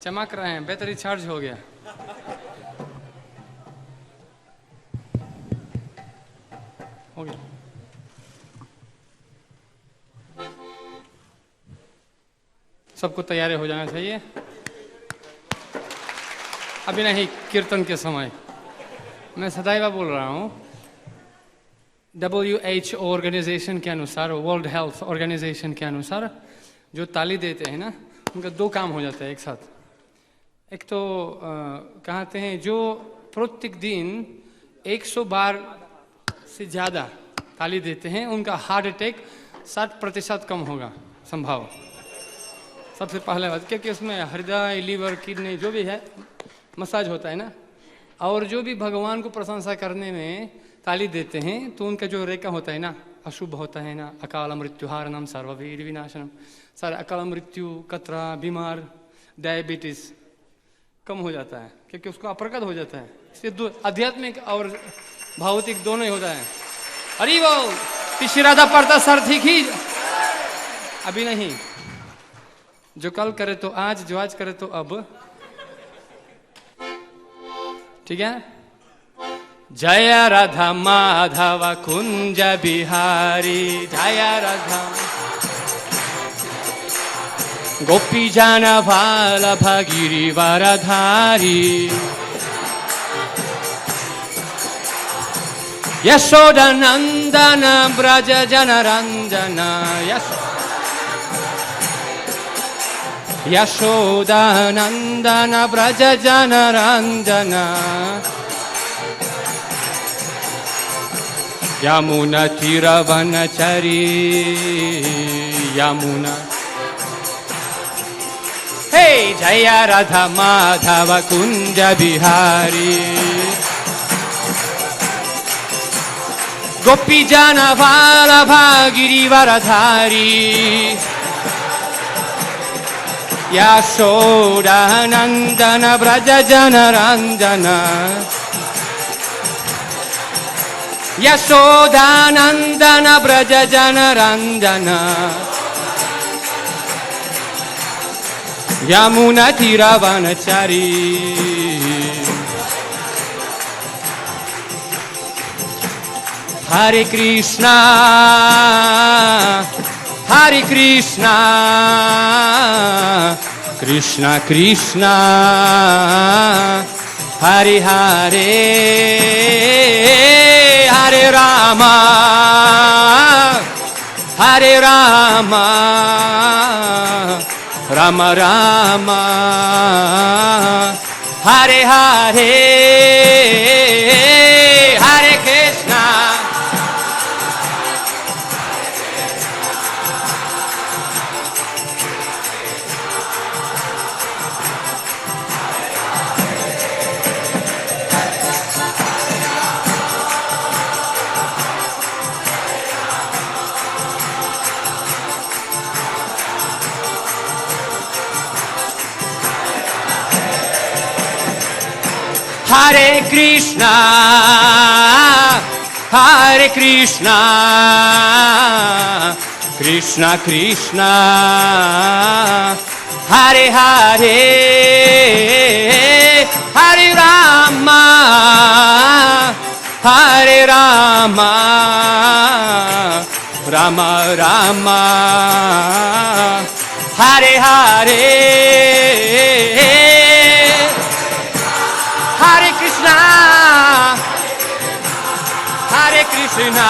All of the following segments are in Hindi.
चमक रहे हैं, बैटरी चार्ज हो गया। हो गया। सबको तैयारी हो जाना चाहिए। अभी नहीं, कीर्तन के समय। मैं सदैव बोल रहा हूँ, WHO ऑर्गेनाइजेशन के अनुसार, वर्ल्ड हेल्थ ऑर्गेनाइजेशन के अनुसार जो ताली देते हैं ना, उनका दो काम हो जाता है एक साथ। एक तो कहते हैं जो प्रत्येक दिन 100 बार से ज़्यादा ताली देते हैं उनका हार्ट अटैक 60% कम होगा संभव। सबसे पहले बात, क्योंकि उसमें हृदय, लीवर, किडनी जो भी है मसाज होता है ना। और जो भी भगवान को प्रशंसा करने में ताली देते हैं तो उनका जो रेखा होता है ना, अशुभ होता है ना, अकाल मृत्युहारणम सर्ववीर विनाशनम, सारे अकाल मृत्यु, कतरा, बीमार, डायबिटीज कम हो जाता है, क्योंकि उसको अप्रकट हो जाता है। इसलिए आध्यात्मिक और भौतिक दोनों ही होता है। अरे वो पिछराधा पड़ता सर ठीक ही। अभी नहीं, जो कल करे तो आज, जो आज करे तो अब। ठीक है। जय राधा माधव कुंज बिहारी, जय राधा गोपी जन वल्लभ गिरिवरधारी, यशोदा नंदन ब्रज जनरंजन, यशोदा नंदन ब्रज जनरंजन, यमुना तीरवनचरी, यमुना। हे जय राधा माधव कुंज बिहारी, गोपी जन वल्लभ गिरिवरधारी, यशोदा नंदन ब्रज जनरंजन, यशोदा नंदन ब्रज जनरंजन, यमुना तीरवनचरी। हरे कृष्णा हरे कृष्णा, कृष्णा कृष्णा हरे हरे, हरे रामा हरे रामा, राम राम हरे हरे, हरे कृष्णा। हरे कृष्णा कृष्णा कृष्णा हरे हरे, हरे राम राम राम हरे हरे, हरे कृष्णा हरे कृष्णा,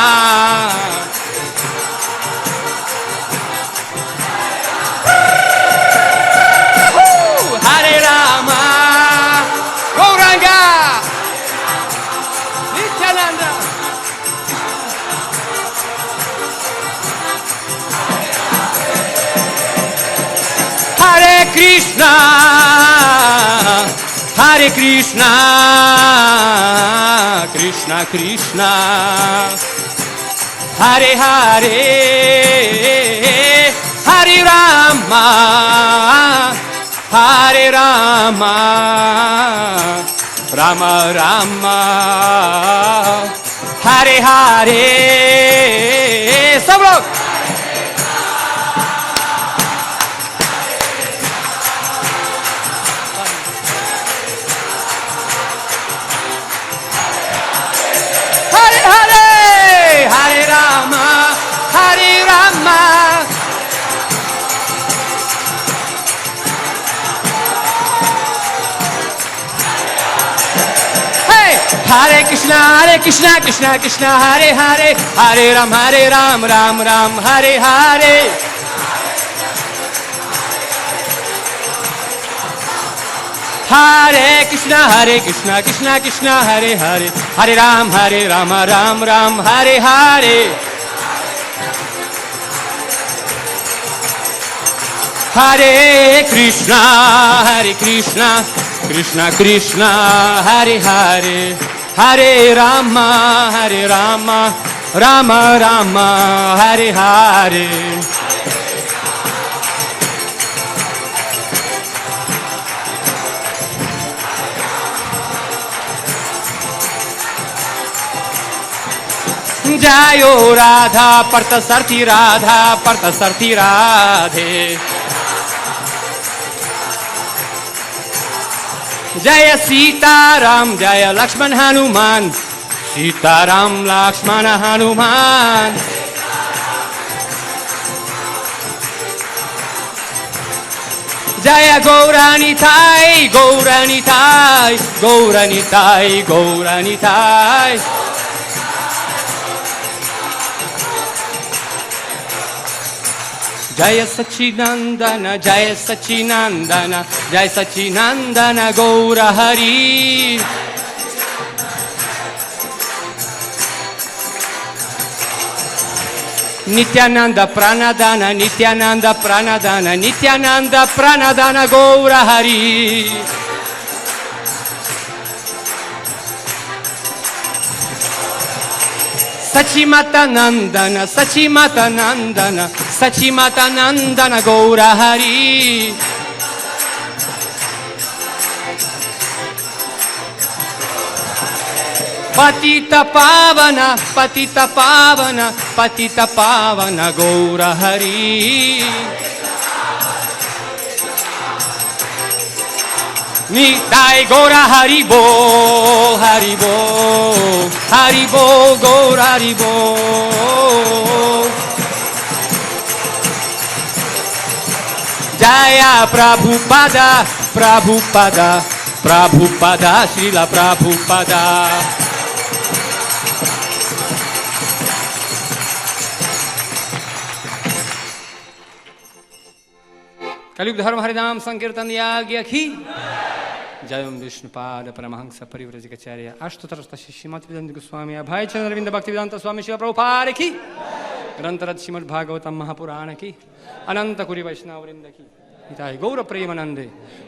हरे राम गौरांगा नित्यानंद। हरे कृष्णा कृष्णा कृष्णा हरे हरे, हरे राम राम राम हरे हरे। सब लोग Hare Krishna Krishna Krishna Hare Hare, Hare Ram Ram Ram Hare Hare. Hare Krishna Krishna Krishna Hare Hare, Hare Ram Ram Ram Hare Hare. Hare Krishna Krishna Krishna Hare Hare, Hare Rama Rama Rama Hare Hare. Jayo Radha Parthasarthi Radhe. Jaya Sitaram Jaya Lakshman Hanuman, Sitaram Lakshmana Hanuman. Jaya Gauranitai Gauranitai Gauranitai Gauranitai. Jaya Sachinandana Jaya Sachinandana Jaya Sachinandana Gaura Hari. Nityananda Pranadana Nityananda Pranadana Nityananda Pranadana Gaura Hari. Sachimata Nandana Sachimata Nandana Sachimata Nandana Gaura Hari. Patita Pavana Patita Pavana Patita Pavana Gaura Hari. Nitai Gaura Haribo Haribo Haribo Gaura Haribo. Jaya Prabhupada Prabhupada Prabhupada Srila Prabhupada. कलियुग धर्म हरिनाम संकीर्तन याज्ञ की जय विष्णुपाद परमहंस परिव्रजकाचार्य अष्टोत्तर श्रीमद विदंत गोस्वामी अभय चंद्र अरविंद भक्तिवेदांत स्वामी शिव प्रभुपाद की ग्रंथरज श्रीमद् भागवतम महापुराण की अनंत कुरी वैष्णव वृंद की हिताय गौर प्रेमानंदे.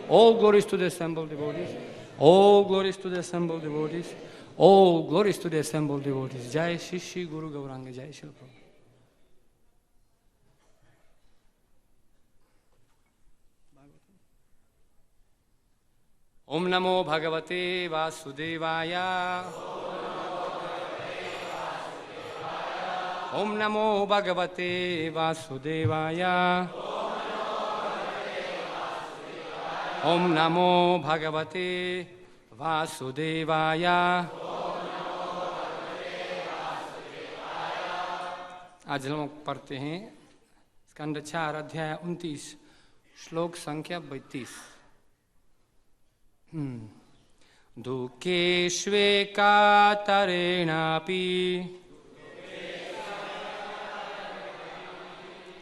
All glories to the assembled devotees. All glories to the assembled devotees. All glories to the assembled devotees. Jai Shri Shri Guru Gauranga Jai Shri Prabhu. Om Namo Bhagavate Vasudevaya. Om Namo Bhagavate Vasudevaya. Om Namo Bhagavate Vasudevaya. आज हम पढ़ते हैं स्कंद 4 अध्याय 29 श्लोक संख्या 32. दुःखेष्वेकातरेणापि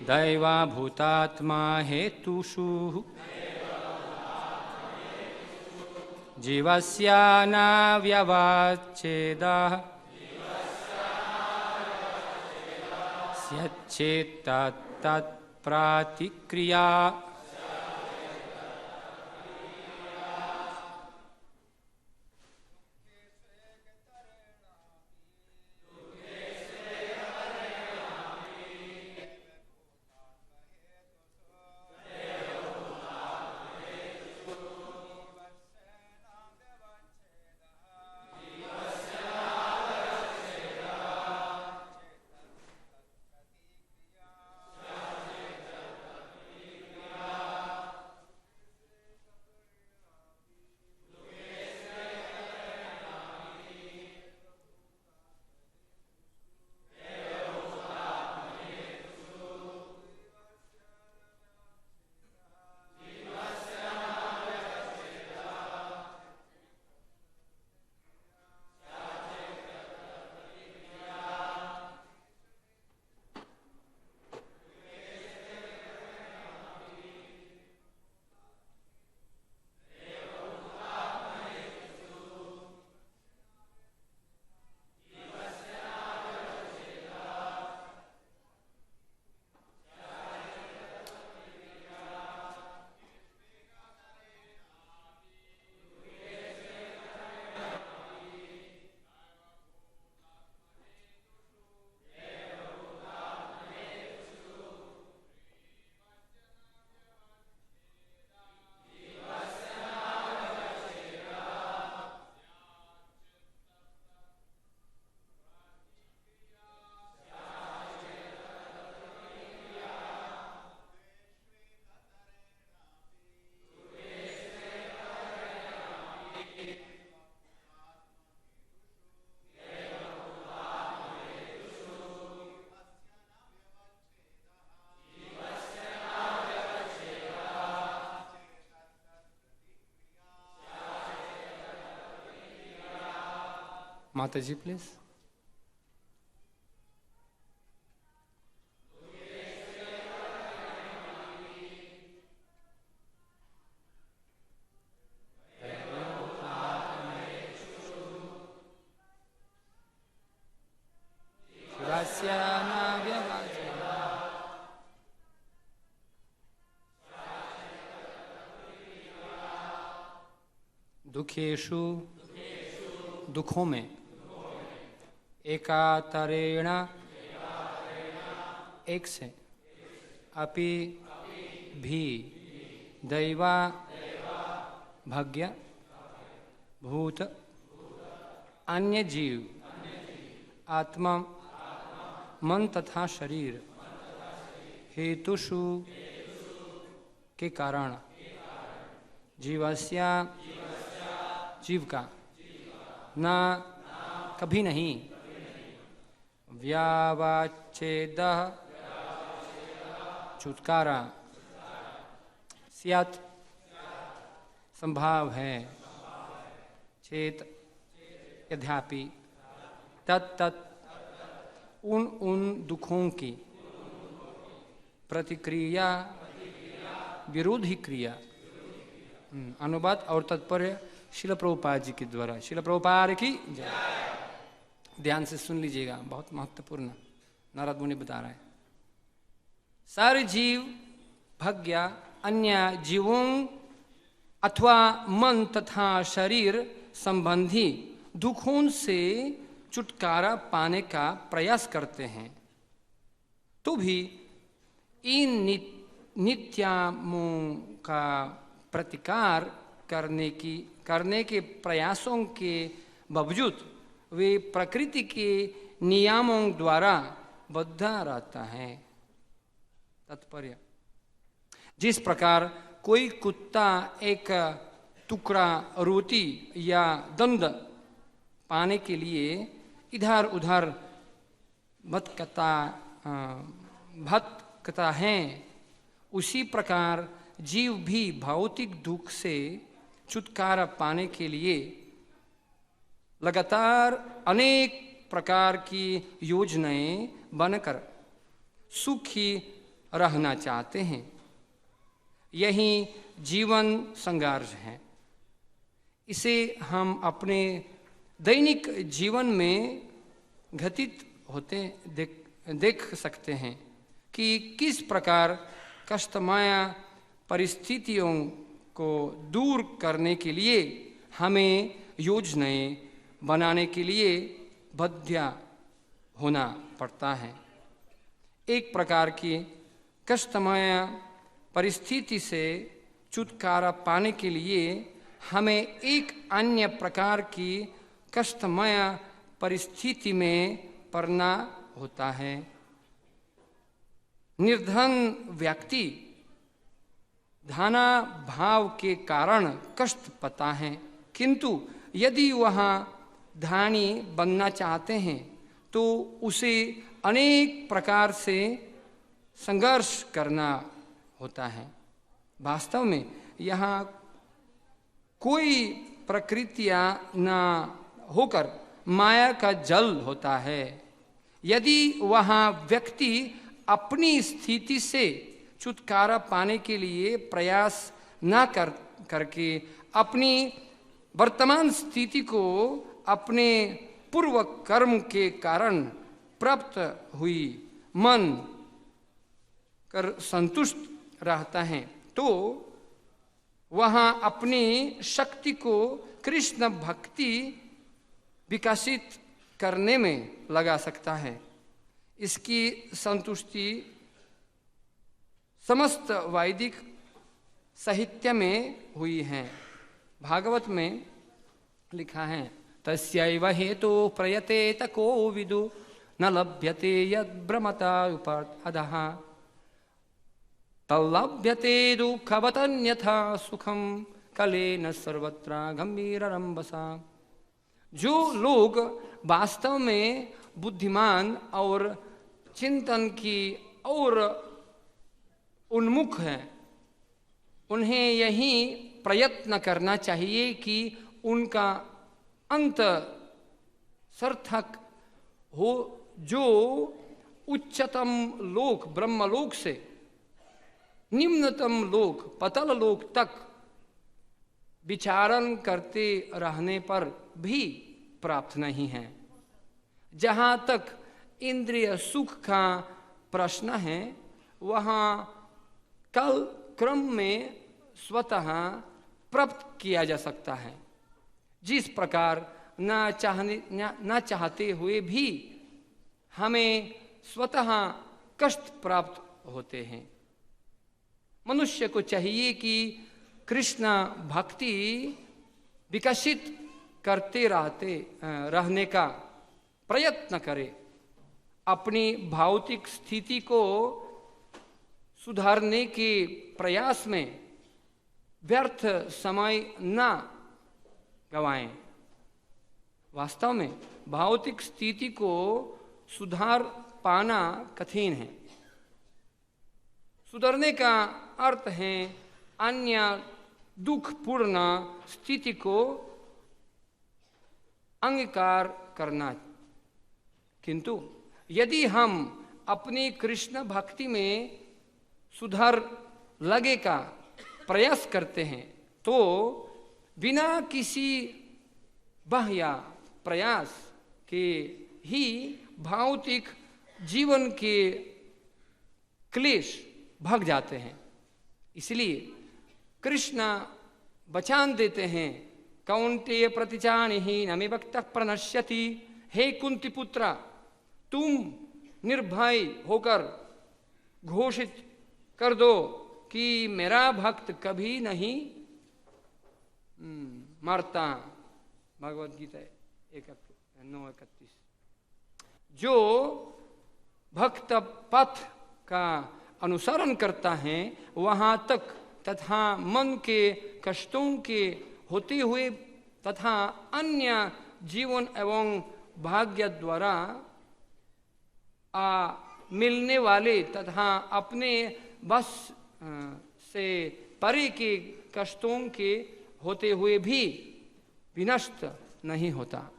दैवाभूतात्मा हेतुषु जीवस्य न व्यवच्छेदः स्यच्चेत् तत्प्रातिक्रिया. माता जी प्लीज। दुखेषु दुखों में एकातरेण एक से अपि भी दैवा भाग्य भूत अन्य जीव आत्मा मन तथा शरीर हेतुषु के कारण जीवस्या जीव का न कभी नहीं व्यावाच्छेद छुटकारा स्यात् संभाव है चेत यद्यपि तत् उन दुखों की प्रतिक्रिया विरोधी क्रिया। अनुवाद और तात्पर्य शिल प्रभुपाद जी के द्वारा। शिल प्रभुपाद की जय। ध्यान से सुन लीजिएगा, बहुत महत्वपूर्ण नारद मुनि बता रहे हैं। सारे जीव भाग्य अन्य जीवों अथवा मन तथा शरीर संबंधी दुखों से छुटकारा पाने का प्रयास करते हैं, तो भी इन नित्यामों का प्रतिकार करने के प्रयासों के बावजूद वे प्रकृति के नियमों द्वारा बद्ध रहता है। तात्पर्य, जिस प्रकार कोई कुत्ता एक टुकड़ा रोटी या दंड पाने के लिए इधर उधर भटकता है, उसी प्रकार जीव भी भौतिक दुख से छुटकारा पाने के लिए लगातार अनेक प्रकार की योजनाएं बनकर सुखी रहना चाहते हैं। यही जीवन संघर्ष है। इसे हम अपने दैनिक जीवन में घटित होते देख सकते हैं कि किस प्रकार कष्टमय परिस्थितियों को दूर करने के लिए हमें योजनाएं बनाने के लिए बाध्य होना पड़ता है। एक प्रकार की कष्टमय परिस्थिति से छुटकारा पाने के लिए हमें एक अन्य प्रकार की कष्टमय परिस्थिति में पड़ना होता है। निर्धन व्यक्ति धना भाव के कारण कष्ट पाता है, किंतु यदि वह धनी बनना चाहते हैं तो उसे अनेक प्रकार से संघर्ष करना होता है। वास्तव में यहाँ कोई प्रकृतियाँ न होकर माया का जल होता है। यदि वहाँ व्यक्ति अपनी स्थिति से छुटकारा पाने के लिए प्रयास न करके अपनी वर्तमान स्थिति को अपने पूर्व कर्म के कारण प्राप्त हुई मन कर संतुष्ट रहता है, तो वहाँ अपनी शक्ति को कृष्ण भक्ति विकसित करने में लगा सकता है। इसकी संतुष्टि समस्त वैदिक साहित्य में हुई है। भागवत में लिखा है, तस्यैव हेतु प्रयतेत को विदु न लभ्यते यद्भ्रमता उपाधः तल्लभ्यते दुःखवतन्यथा सुखम कलेन सर्वत्र गंभीररंबसा। जो लोग वास्तव में बुद्धिमान और चिंतन की और उन्मुख हैं, उन्हें यही प्रयत्न करना चाहिए कि उनका अंत सार्थक हो, जो उच्चतम लोक ब्रह्मलोक से निम्नतम लोक पतल लोक तक विचारण करते रहने पर भी प्राप्त नहीं है। जहाँ तक इंद्रिय सुख का प्रश्न है, वहाँ कल क्रम में स्वतः प्राप्त किया जा सकता है। जिस प्रकार न चाहते हुए भी हमें स्वतः कष्ट प्राप्त होते हैं। मनुष्य को चाहिए कि कृष्ण भक्ति विकसित करते रहने का प्रयत्न करे। अपनी भौतिक स्थिति को सुधारने के प्रयास में व्यर्थ समय न गवाएं। वास्तव में भौतिक स्थिति को सुधार पाना कठिन है। सुधरने का अर्थ है अन्य दुखपूर्ण स्थिति को अंगीकार करना। किंतु यदि हम अपनी कृष्ण भक्ति में सुधार लगे का प्रयास करते हैं, तो बिना किसी बाह्य प्रयास के ही भौतिक जीवन के क्लेश भाग जाते हैं। इसलिए कृष्ण वचन देते हैं, कौन्तेय प्रतिजानीहि न मे भक्तः प्रणश्यति। हे कुंती पुत्र, तुम निर्भय होकर घोषित कर दो कि मेरा भक्त कभी नहीं मरता। भगवद गीता 9:31। जो भक्त पथ का अनुसरण करता है, वहाँ तक तथा मन के कष्टों के होते हुए तथा अन्य जीवन एवं भाग्य द्वारा मिलने वाले तथा अपने बस से परे के कष्टों के होते हुए भी विनष्ट नहीं होता।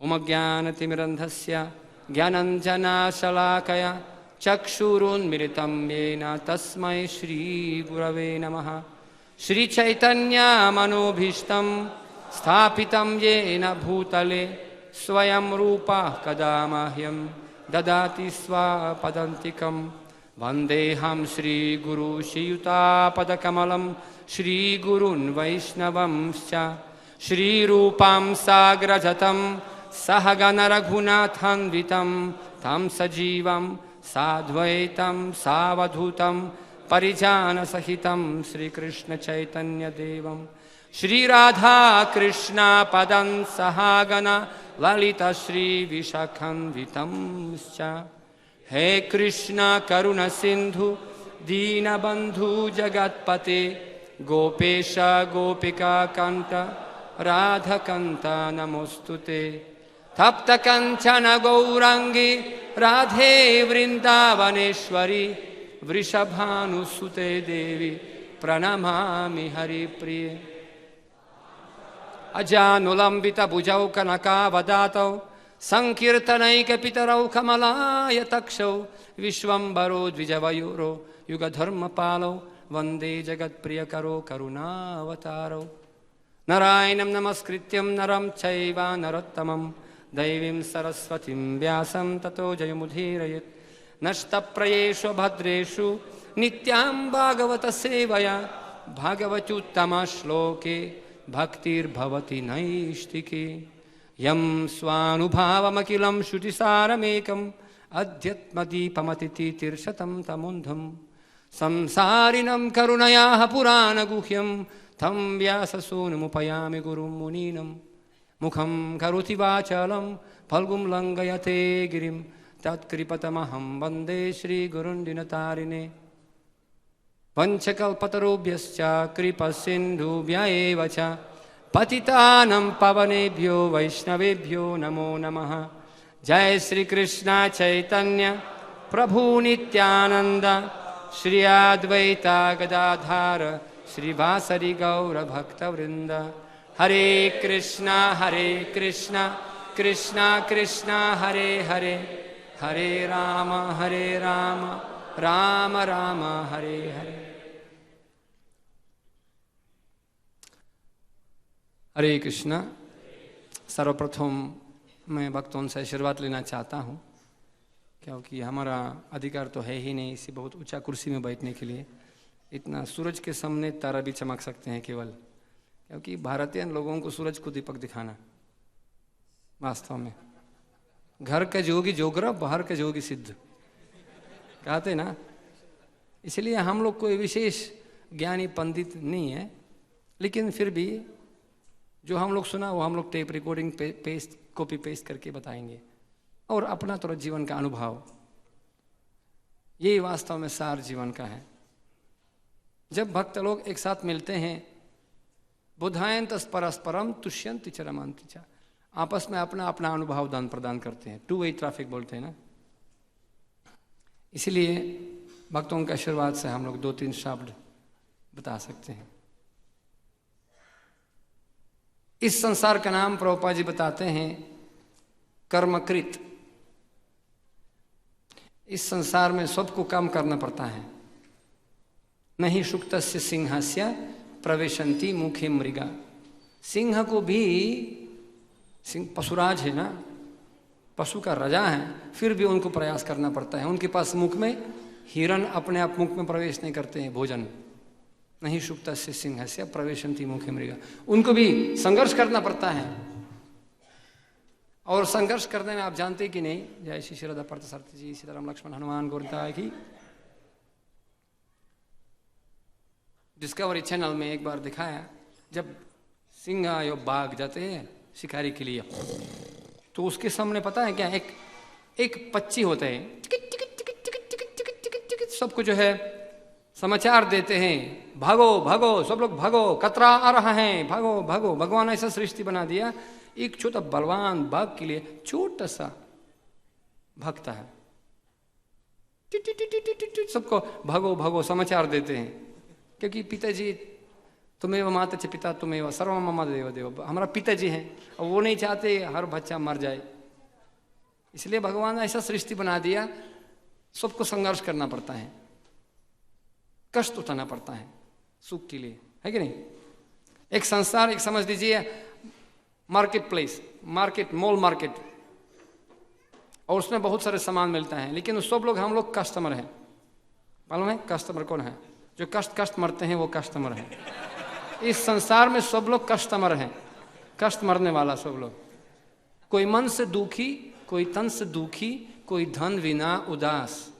ओम ज्ञानतिमिरन्धस्य ज्ञानाञ्जनशलाकया चक्षुरुन्मिलितं येन तस्मै श्रीगुरवे नमः। श्रीचैतन्यमनोभीष्टं स्थापितं येन भूतले स्वयं रूपः कदा मह्यं ददाति स्वपदान्तिकं। वन्देऽहं श्रीगुरु श्रीयुतापदकमलं श्रीगुरून् वैष्णवंश्च। श्रीरूपां साग्रजतं सहगण रघुनाथान्वितं तं सजीवं साद्वैतं सावधूतं परिजनसहितं श्रीकृष्णचैतन्यदेवं श्रीराधाकृष्णपदं सहगण ललिता श्रीविशाखान्वितं च। हे कृष्ण करुण सिंधु दीनबंधु जगत्पते गोपेश गोपिका कांत राधाकांत नमोस्तुते। तप्त कंचन गौरांगी राधे वृंदावनेश्वरी वृषभानुसुते देवी प्रणमामि हरिप्रिये। अजानुलंबित भुजौ कनकावदातौ संकीर्तनैकपितरौ कमलायतक्षौ विश्वम्भरो द्विजवयोरो युगधर्मपालौ वन्दे जगत्प्रियकरो करुणावतारौ। नारायणं नमस्कृत्यं नरं चैव नरोत्तमं दैवीं सरस्वतीं व्यासं ततो जयमुदीरयेत्। नष्टप्रायेषु भद्रेषु नित्यां भागवत सेवया भागवतोत्तमश्लोके भक्तिर्भवति नैष्टिकी। यं स्वानुभावमखिलं श्रुतिसारमेकम् अध्यात्मदीपमतितीर्षतं तमोन्धं संसारिणं करुणयाः पुराणगुह्यं तं व्याससूनुमुपयामि गुरुं मुनीनं। मुखं करोति वाचालं फल्गुं लङ्घयते गिरिं तत्कृपतमहं वन्दे श्रीगुरुन् दिनतारिणे। वंशकल्पतरुभ्यश्च कृपासिन्धुभ्य एव च पतितानं पावनेभ्यो वैष्णवेभ्यो नमो नमः। जय श्री कृष्ण चैतन्य प्रभु नित्यानंद श्री अद्वैत गदाधर श्रीवासरि गौर भक्तवृंद। हरे कृष्णा कृष्णा कृष्णा हरे हरे, हरे राम राम राम हरे हरे। हरे कृष्णा। सर्वप्रथम मैं भक्तों से आशीर्वाद लेना चाहता हूँ, क्योंकि हमारा अधिकार तो है ही नहीं इसी बहुत ऊंचा कुर्सी में बैठने के लिए। इतना सूरज के सामने तारा भी चमक सकते हैं केवल, क्योंकि भारतीय लोगों को सूरज को दीपक दिखाना वास्तव में घर का जोगी जोगरा बाहर का जोगी सिद्ध कहते ना। इसलिए हम लोग कोई विशेष ज्ञानी पंडित नहीं है, लेकिन फिर भी जो हम लोग सुना वो हम लोग टेप रिकॉर्डिंग कॉपी पेस्ट करके बताएंगे, और अपना थोड़ा जीवन का अनुभव, यही वास्तव में सार जीवन का है। जब भक्त लोग एक साथ मिलते हैं, बुधायंत परस्परम तुष्यंति च रमन्ति च, आपस में अपना अपना अनुभव दान प्रदान करते हैं, टू वे ट्रैफिक बोलते हैं ना। इसलिए भक्तों के आशीर्वाद से हम लोग 2-3 शब्द बता सकते हैं। इस संसार का नाम प्रभुपाद जी बताते हैं कर्मकृत। इस संसार में सबको काम करना पड़ता है। नहीं शुक्तस्य सिंहस्य प्रवेशंती मुखे मृगा। सिंह को भी, सिंह पशुराज है ना, पशु का राजा है, फिर भी उनको प्रयास करना पड़ता है। उनके पास मुख में हिरण अपने आप मुख में प्रवेश नहीं करते हैं भोजन। नहीं शुक्तस्य सिंहस्य प्रवेशंती मुखे मृगा। उनको भी संघर्ष करना पड़ता है, और संघर्ष करने में आप जानते कि नहीं। जय श्री श्रीरदा पार्थसारथी जी, सीताराम लक्ष्मण हनुमान गोविंदा की। डिस्कवरी चैनल में एक बार दिखाया, जब सिंह या बाघ जाते हैं शिकारी के लिए, तो उसके सामने पता है क्या, एक पक्षी होता है, सबको जो है समाचार देते हैं, भागो भागो सब लोग भागो, खतरा आ रहा है, भागो भागो। भगवान ऐसा सृष्टि बना दिया, एक छोटा बलवान बाघ के लिए छोटा सा भक्त है, सबको भागो भागो समाचार देते हैं। क्योंकि पिताजी तुम्हें माता च पिता तुम्हें सर्व मम देव देव, हमारा पिताजी हैं, और वो नहीं चाहते हर बच्चा मर जाए। इसलिए भगवान ऐसा सृष्टि बना दिया, सबको संघर्ष करना पड़ता है, कष्ट उठाना पड़ता है सुख के लिए, है कि नहीं। एक संसार, एक समझ लीजिए market place, market, mall market, और उसमें बहुत सारे सामान मिलता है, लेकिन सब लोग, हम लोग कस्टमर हैं। मालूम है कस्टमर कौन है? जो कष्ट मरते हैं वो कस्टमर है। इस संसार में सब लोग कस्टमर हैं, कष्ट मरने वाला सब लोग। कोई मन से दुखी, कोई तन से दुखी, कोई धन विना उदास,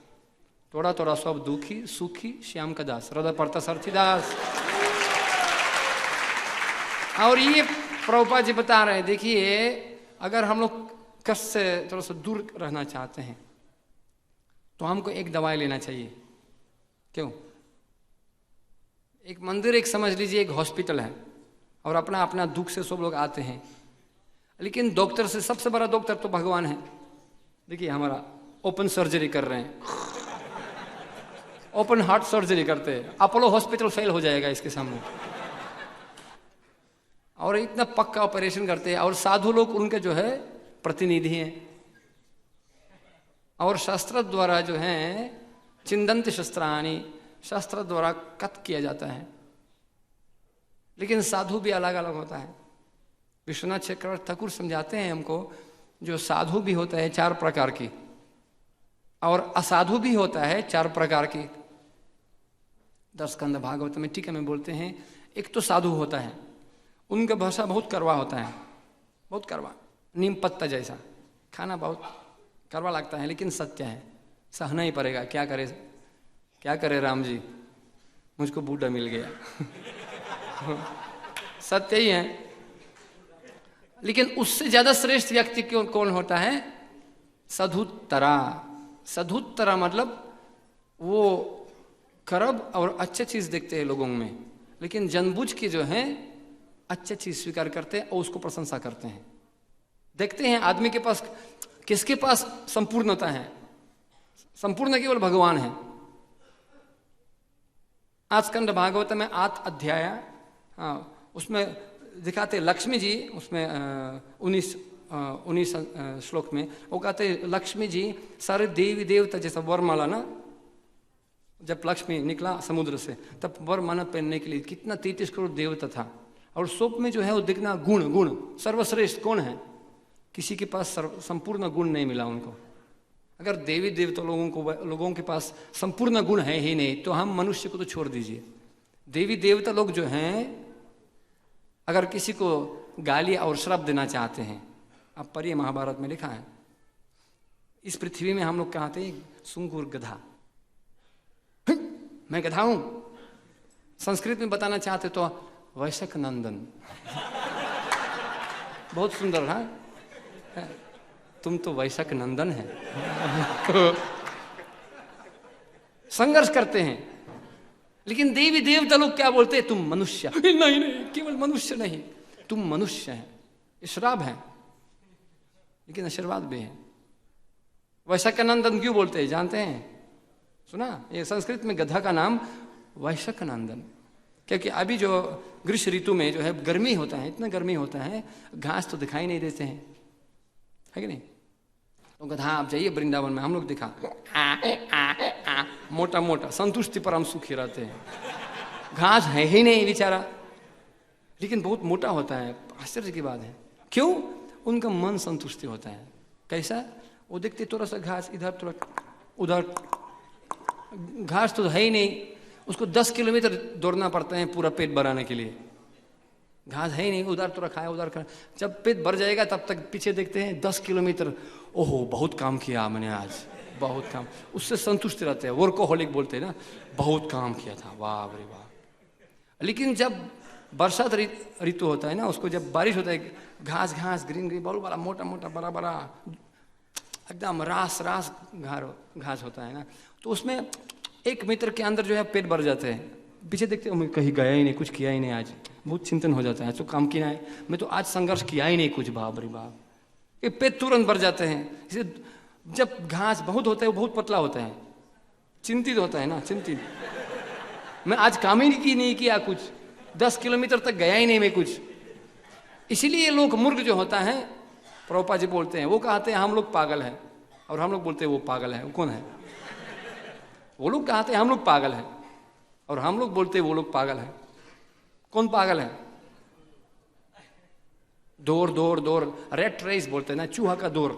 थोड़ा थोड़ा सब दुखी सुखी श्याम का दास, हृदय पार्थसारथी दास। और ये प्रभुपाद जी बता रहे हैं, देखिए अगर हम लोग कष्ट से थोड़ा सा दूर रहना चाहते हैं तो हमको एक दवाई लेना चाहिए। क्यों? एक मंदिर, एक समझ लीजिए एक हॉस्पिटल है, और अपना अपना दुख से सब लोग आते हैं, लेकिन डॉक्टर से सबसे बड़ा डॉक्टर तो भगवान है। देखिए हमारा ओपन सर्जरी कर रहे हैं, ओपन हार्ट सर्जरी करते हैं, अपोलो हॉस्पिटल फेल हो जाएगा इसके सामने, और इतना पक्का ऑपरेशन करते हैं। और साधु लोग उनके जो है प्रतिनिधि हैं, और शास्त्र द्वारा जो है चिंदंत शस्त्राणी, शास्त्र द्वारा कत किया जाता है। लेकिन साधु भी अलग अलग होता है। विश्वनाथ चक्रवर्ती ठाकुर समझाते हैं हमको, जो साधु भी होता है 4 प्रकार की, और असाधु भी होता है 4 प्रकार की। 10 स्कंद भागवत में टीका में बोलते हैं, एक तो साधु होता है, उनका भाषा बहुत कड़वा होता है, बहुत कड़वा, नीम पत्ता जैसा, खाना बहुत कड़वा लगता है, लेकिन सत्य है, सहना ही पड़ेगा। क्या करे राम जी, मुझको बूढ़ा मिल गया। सत्य ही है। लेकिन उससे ज्यादा श्रेष्ठ व्यक्ति कौन होता है? सधुत्तरा। सधुत्तरा मतलब वो खराब और अच्छे चीज देखते हैं लोगों में, लेकिन जानबूझ के जो है अच्छे चीज स्वीकार करते हैं और उसको प्रशंसा करते हैं। देखते हैं आदमी के पास, किसके पास संपूर्णता है? संपूर्ण केवल भगवान है। आज स्कंद भागवत में 8 अध्याय, हाँ, उसमें दिखाते लक्ष्मी जी उसमें 19 श्लोक में वो कहते लक्ष्मी जी सारे देवी देवता जैसा वरमाला ना, जब लक्ष्मी निकला समुद्र से तब वरमाला पहनने के लिए कितना 33 करोड़ देवता था। और सोप में जो है वो दिखना गुण गुण सर्वश्रेष्ठ कौन है? किसी के पास संपूर्ण गुण नहीं मिला उनको। अगर देवी देवता लोगों के पास संपूर्ण गुण है ही नहीं तो हम मनुष्य को तो छोड़ दीजिए। देवी देवता लोग जो हैं अगर किसी को गाली और श्राप देना चाहते हैं, आप पढ़िए महाभारत में लिखा है, इस पृथ्वी में हम लोग कहते हैं सुंगुर गधा, मैं गधा हूं। संस्कृत में बताना चाहते तो वैशक नंदन बहुत सुंदर है, तुम तो वैशक नंदन है। संघर्ष करते हैं, लेकिन देवी देवता लोग क्या बोलते हैं? तुम मनुष्य। नहीं नहीं, केवल मनुष्य नहीं, तुम मनुष्य है। ये श्राप है लेकिन आशीर्वाद भी है। वैशक नंदन क्यों बोलते हैं जानते हैं? सुना? ये संस्कृत में गधा का नाम वैशक नंदन, क्योंकि अभी जो ग्रीष्म ऋतु में जो है गर्मी होता है, इतना गर्मी होता है, घास तो दिखाई नहीं देते हैं, है कि नहीं? तो गधा आप जाइए वृंदावन में, हम लोग दिखा मोटा मोटा संतुष्टि पर हम सुखी रहते हैं। घास है ही नहीं बेचारा, लेकिन बहुत मोटा होता है। आश्चर्य की बात है, क्यों? उनका मन संतुष्टि होता है। कैसा? वो देखते थोड़ा सा घास इधर थोड़ा उधर, घास तो है ही नहीं, उसको 10 किलोमीटर दौड़ना पड़ता है पूरा पेट भराने के लिए। घास है ही नहीं, उधर तो रखा है उधर खाया। जब पेट भर जाएगा तब तक पीछे देखते हैं 10 किलोमीटर, ओहो बहुत काम किया मैंने आज, बहुत काम। उससे संतुष्ट रहते हैं, वर्कोहॉलिक बोलते हैं ना, बहुत काम किया था, वाह रे वाह। लेकिन जब बरसात ऋतु होता है ना, उसको जब बारिश होता है, घास घास ग्रीन ग्रीन बहुत बड़ा मोटा मोटा बड़ा बड़ा एकदम रास रास घास होता है ना, तो उसमें 1 मीटर के अंदर जो है पेट भर जाते हैं। पीछे देखते हैं कहीं गया ही नहीं, कुछ किया ही नहीं आज, बहुत चिंतन हो जाता है, तो काम किया है, मैं तो आज संघर्ष किया ही नहीं कुछ, बाप रे बाप, ये पेट तुरंत भर जाते हैं। इसे जब घास बहुत होता है वो बहुत पतला होता है, चिंतित होता है ना, चिंतित, मैं आज काम ही नहीं किया कुछ, 10 किलोमीटर तक गया ही नहीं मैं कुछ। इसीलिए लोग मूर्ख जो होता है, प्रभुपाद जी बोलते हैं, वो कहते हैं हम लोग पागल हैं, और हम लोग बोलते हैं वो पागल है। वो कौन है? वो लोग कहते हैं हम लोग पागल हैं, और हम लोग बोलते हैं वो लोग पागल है। कौन पागल है? दौड़ दौड़ दौड़, रेट रेस बोलते हैं ना, चूहा का दौड़।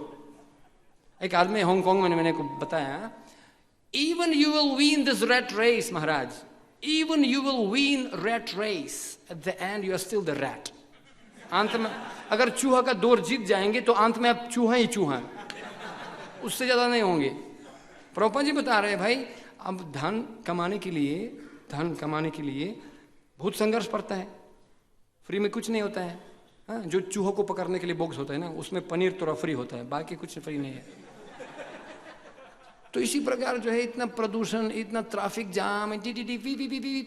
एक आदमी हांगकांग में मैंने को बताया, even you will win this rat race महाराज, even you will win rat race, at the end you are still the rat. अंत में अगर चूहा का दौड़ जीत जाएंगे तो अंत में आप चूहा ही चूहा, उससे ज्यादा नहीं होंगे। प्रभुपाद जी बता रहे हैं भाई, अब धन कमाने के लिए बहुत संघर्ष पड़ता है, फ्री में कुछ नहीं होता है। हाँ, जो चूहों को पकड़ने के लिए बॉक्स होता है ना, उसमें पनीर थोड़ा फ्री होता है, बाकी कुछ फ्री नहीं है। तो इसी प्रकार जो है इतना प्रदूषण, इतना ट्रैफिक जाम,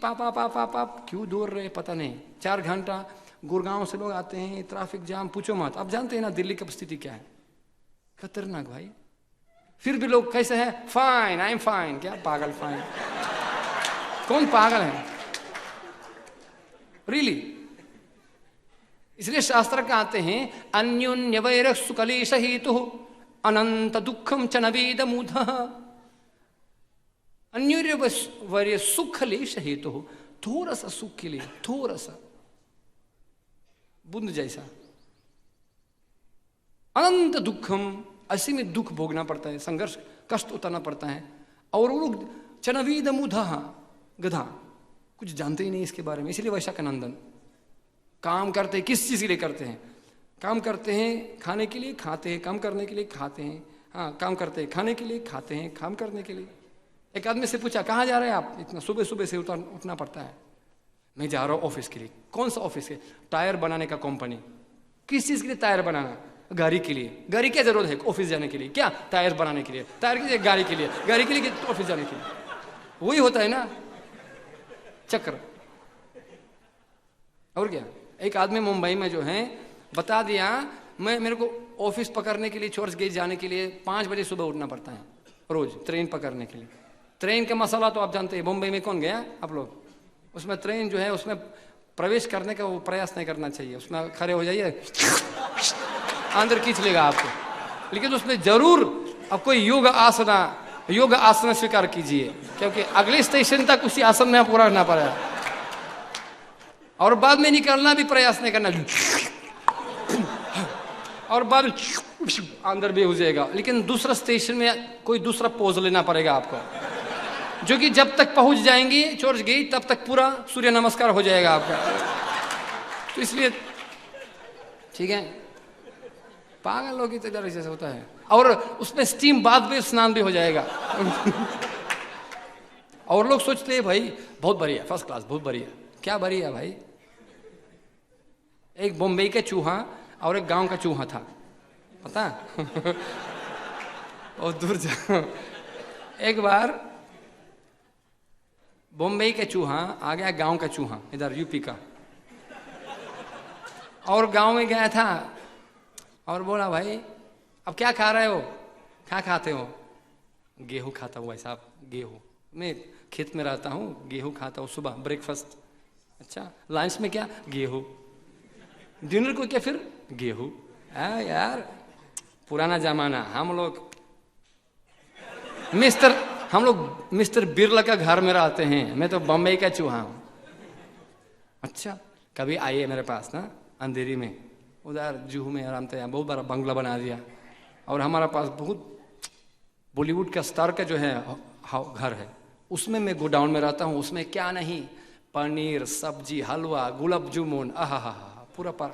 पाप क्यों दौड़ रहे पता नहीं। 4 घंटा गुड़गांव से लोग आते हैं, ट्रैफिक जाम पूछो मत। आप जानते हैं ना दिल्ली की स्थिति क्या है, खतरनाक भाई। फिर भी लोग कैसे हैं? Fine, I am fine. क्या पागल फाइन? कौन पागल है? रियली? इसलिए शास्त्र कहते हैं अन्योन्य वैर सुकलेश हेतु अनंत दुखम च नवेद मूढ़। अन्योन्य वैर सुखलेश हेतु, थोड़ा सा सुख के लिए, थोड़ा सा बूंद जैसा, अनंत दुखम, ऐसे में दुख भोगना पड़ता है, संघर्ष कष्ट उतारना पड़ता है। और वो लोग चनवीद मुधा, गधा, कुछ जानते ही नहीं इसके बारे में। इसलिए वैशा का नंदन काम करते हैं, किस चीज के लिए करते हैं? काम करते हैं खाने के लिए, खाते हैं, काम करने के लिए, खाते हैं। हाँ, काम करते हैं खाने के लिए, खाते हैं, काम करने के लिए। एक आदमी से पूछा कहाँ जा रहे हैं आप? इतना सुबह सुबह से उठना पड़ता है। मैं जा रहा हूँ ऑफिस के लिए। कौन सा ऑफिस है? टायर बनाने का कंपनी। किस चीज के लिए टायर बनाना? गाड़ी के लिए। गाड़ी क्या जरूरत है ऑफिस जाने के लिए? क्या टायर बनाने के लिए? टायर के लिए, गाड़ी के लिए, गाड़ी के लिए ऑफिस जाने के लिए। वही होता है ना चक्र, और क्या। एक आदमी मुंबई में जो है बता दिया, मेरे को ऑफिस पकड़ने के लिए, चर्च गेट जाने के लिए 5 बजे सुबह उठना पड़ता है रोज, ट्रेन पकड़ने के लिए। ट्रेन का मसाला तो आप जानते हैं, मुंबई में कौन गया आप लोग? उसमें ट्रेन जो है उसमें प्रवेश करने का वो प्रयास नहीं करना चाहिए। उसमें खड़े हो जाइए, अंदर खींच लेगा आपको। लेकिन उसमें जरूर अब कोई योग आसन स्वीकार कीजिए, क्योंकि अगले स्टेशन तक उसी आसन में पूरा रहना पड़ेगा। और बाद में निकलना भी प्रयास नहीं करना, और बाद में अंदर भी हो जाएगा। लेकिन दूसरा स्टेशन में कोई दूसरा पोज लेना पड़ेगा आपको, जो कि जब तक पहुंच जाएंगे चर्च गेट तब तक पूरा सूर्य नमस्कार हो जाएगा आपका। तो इसलिए ठीक है, पागल लोग की तरह जैसे होता है। और उसमें स्टीम बाद में स्नान भी हो जाएगा। और लोग सोचते हैं भाई बहुत बढ़िया, फर्स्ट क्लास, बहुत बढ़िया। क्या बढ़िया भाई? एक बॉम्बे का चूहा और एक गांव का चूहा था, पता? और दूर जाओ। एक बार बॉम्बे का चूहा आ गया गांव का चूहा, इधर यूपी का, और गांव में गया था और बोला भाई अब क्या खा रहे हो? क्या खाते हो? गेहूं खाता हूँ भाई साहब, गेहूं। मैं खेत में रहता हूँ, गेहूं खाता हूँ सुबह ब्रेकफास्ट। अच्छा, लंच में क्या? गेहूं। डिनर को क्या? फिर गेहूं। यार पुराना जमाना। हम लोग मिस्टर बिरला का घर में रहते हैं, मैं तो बम्बई का चूहा हूँ। अच्छा, कभी आइए मेरे पास ना, अंधेरी में, उधर जुहू में आराम से, बहुत बड़ा बंगला बना दिया। और हमारा पास बहुत बॉलीवुड का स्टार का जो है घर है, उसमें मैं गोडाउन में रहता हूँ। उसमें क्या नहीं, पनीर, सब्जी, हलवा, गुलाब जामुन, आहा पूरा पर।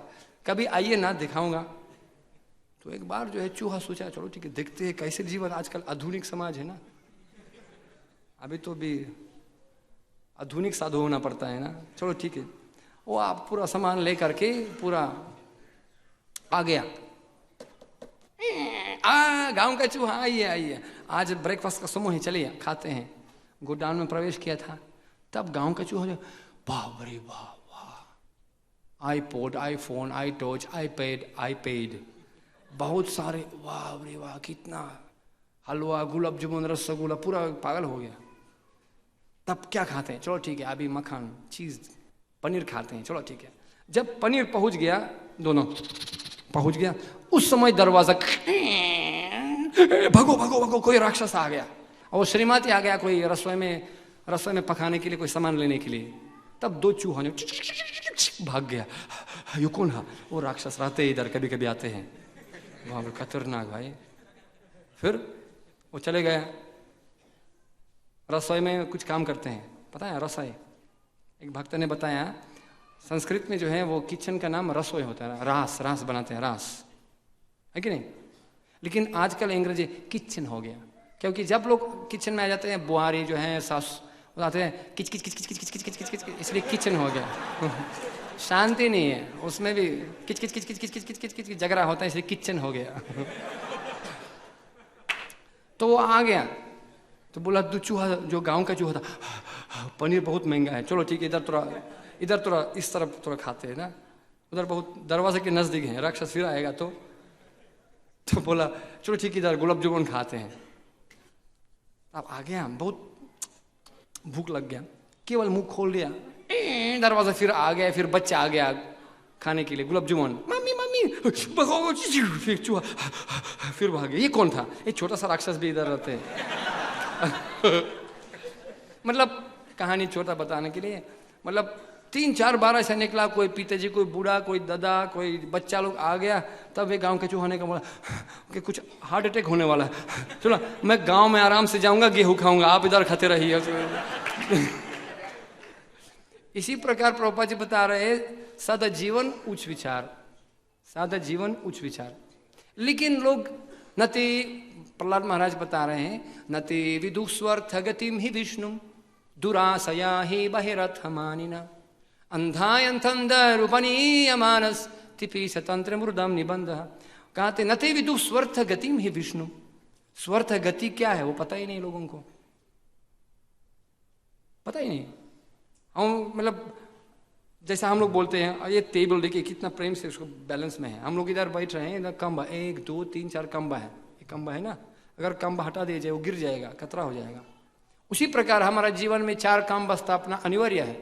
कभी आइए ना, दिखाऊंगा। तो एक बार जो है चूहा सोचा चलो ठीक है देखते हैं कैसे जीवन, आजकल आधुनिक समाज है ना, अभी तो भी आधुनिक साधु होना पड़ता है ना। चलो ठीक है, वो आप पूरा सामान ले करके पूरा आ गया। गांव का चूहा, आइए आज ब्रेकफास्ट का समय है, चलिए खाते हैं। गोडाउन में प्रवेश किया था, तब गांव का चूहा जो वाह रे वाह, आईपॉड, आईफोन, आईटॉच, आईपैड, बहुत सारे, वाह रे वाह, कितना हलवा, गुलाब जामुन, रसगुल्ला, पूरा पागल हो गया। तब क्या खाते हैं? चलो ठीक है, अभी मक्खन, चीज, पनीर खाते हैं। चलो ठीक है। जब पनीर पहुंच गया, दोनों पहुंच गया, उस समय दरवाजा भगो, कोई राक्षस आ गया और श्रीमती आ गया, कोई रसोई में पकाने के लिए, कोई सामान लेने के लिए। तब दो चूहा ने भाग गया। ये कौन है? वो राक्षस रहते इधर, कभी कभी आते हैं, वहां पर खतरनाक भाई। फिर वो चले गए, रसोई में कुछ काम करते हैं, पता है रसोई। एक भक्त ने बताया, संस्कृत में जो है वो किचन का नाम रसोई होता है, रास बनाते हैं, रास है कि नहीं। लेकिन आजकल अंग्रेजी किचन हो गया, क्योंकि जब लोग किचन में आ जाते हैं, बुआरी जो है सास आते हैं, किच, इसलिए किचन हो गया। शांति नहीं है उसमें भी, किच झगड़ा होता है, इसलिए किचन हो गया। तो वो आ गया, तो बोला दो चूहा, जो गांव का चूहा था, पनीर बहुत महंगा है, चलो ठीक है, इधर थोड़ा इस तरफ थोड़ा खाते हैं ना, उधर बहुत दरवाजे के नजदीक है, राक्षस फिर आएगा तो बोला चलो ठीक है, इधर गुलाब जामुन खाते हैं। अब आ गया, बहुत भूख लग गया, केवल मुंह खोल दिया, दरवाजा फिर आ गया, फिर बच्चा आ गया खाने के लिए, गुलाब जामुन, मम्मी फिर चूहा फिर भाग गया। ये कौन था? ये छोटा सा राक्षस भी इधर रहते हैं। मतलब कहानी छोटा बताने के लिए, मतलब 3-4 बार ऐसा निकला, कोई पिताजी, कोई बूढ़ा, कोई दादा, कोई बच्चा लोग आ गया। तब एक गांव के चूहा ने बोला कि कुछ हार्ट अटैक होने वाला है, चलो मैं गांव में आराम से जाऊंगा, गेहूं खाऊंगा, आप इधर खाते रहिए। इसी प्रकार प्रभुपाद जी बता रहे, सादा जीवन उच्च विचार, सादा जीवन उच्च विचार। लेकिन लोग नति, प्रहलाद महाराज बता रहे हैं, नति विदुस्वर्थ गतिम ही विष्णु दुराशया ही बहिरथ मानिना अंधायंथंदरूपनीय मानस तिपी स्वतंत्र मृदम निबंध। कहते नते विदु स्वर्थ गतिम ही विष्णु। स्वर्थ गति क्या है वो पता ही नहीं लोगों को, पता ही नहीं। हम मतलब जैसा हम लोग बोलते हैं, ये टेबल देखिए कितना प्रेम से उसको बैलेंस में है। हम लोग इधर बैठ रहे हैं, इधर कंबा 1 2 3 4 कंबा है, ये कंबा है ना, अगर कंबा हटा दिया जाए वो गिर जाएगा, खतरा हो जाएगा। उसी प्रकार हमारा जीवन में 4 काम स्थापना अनिवार्य है।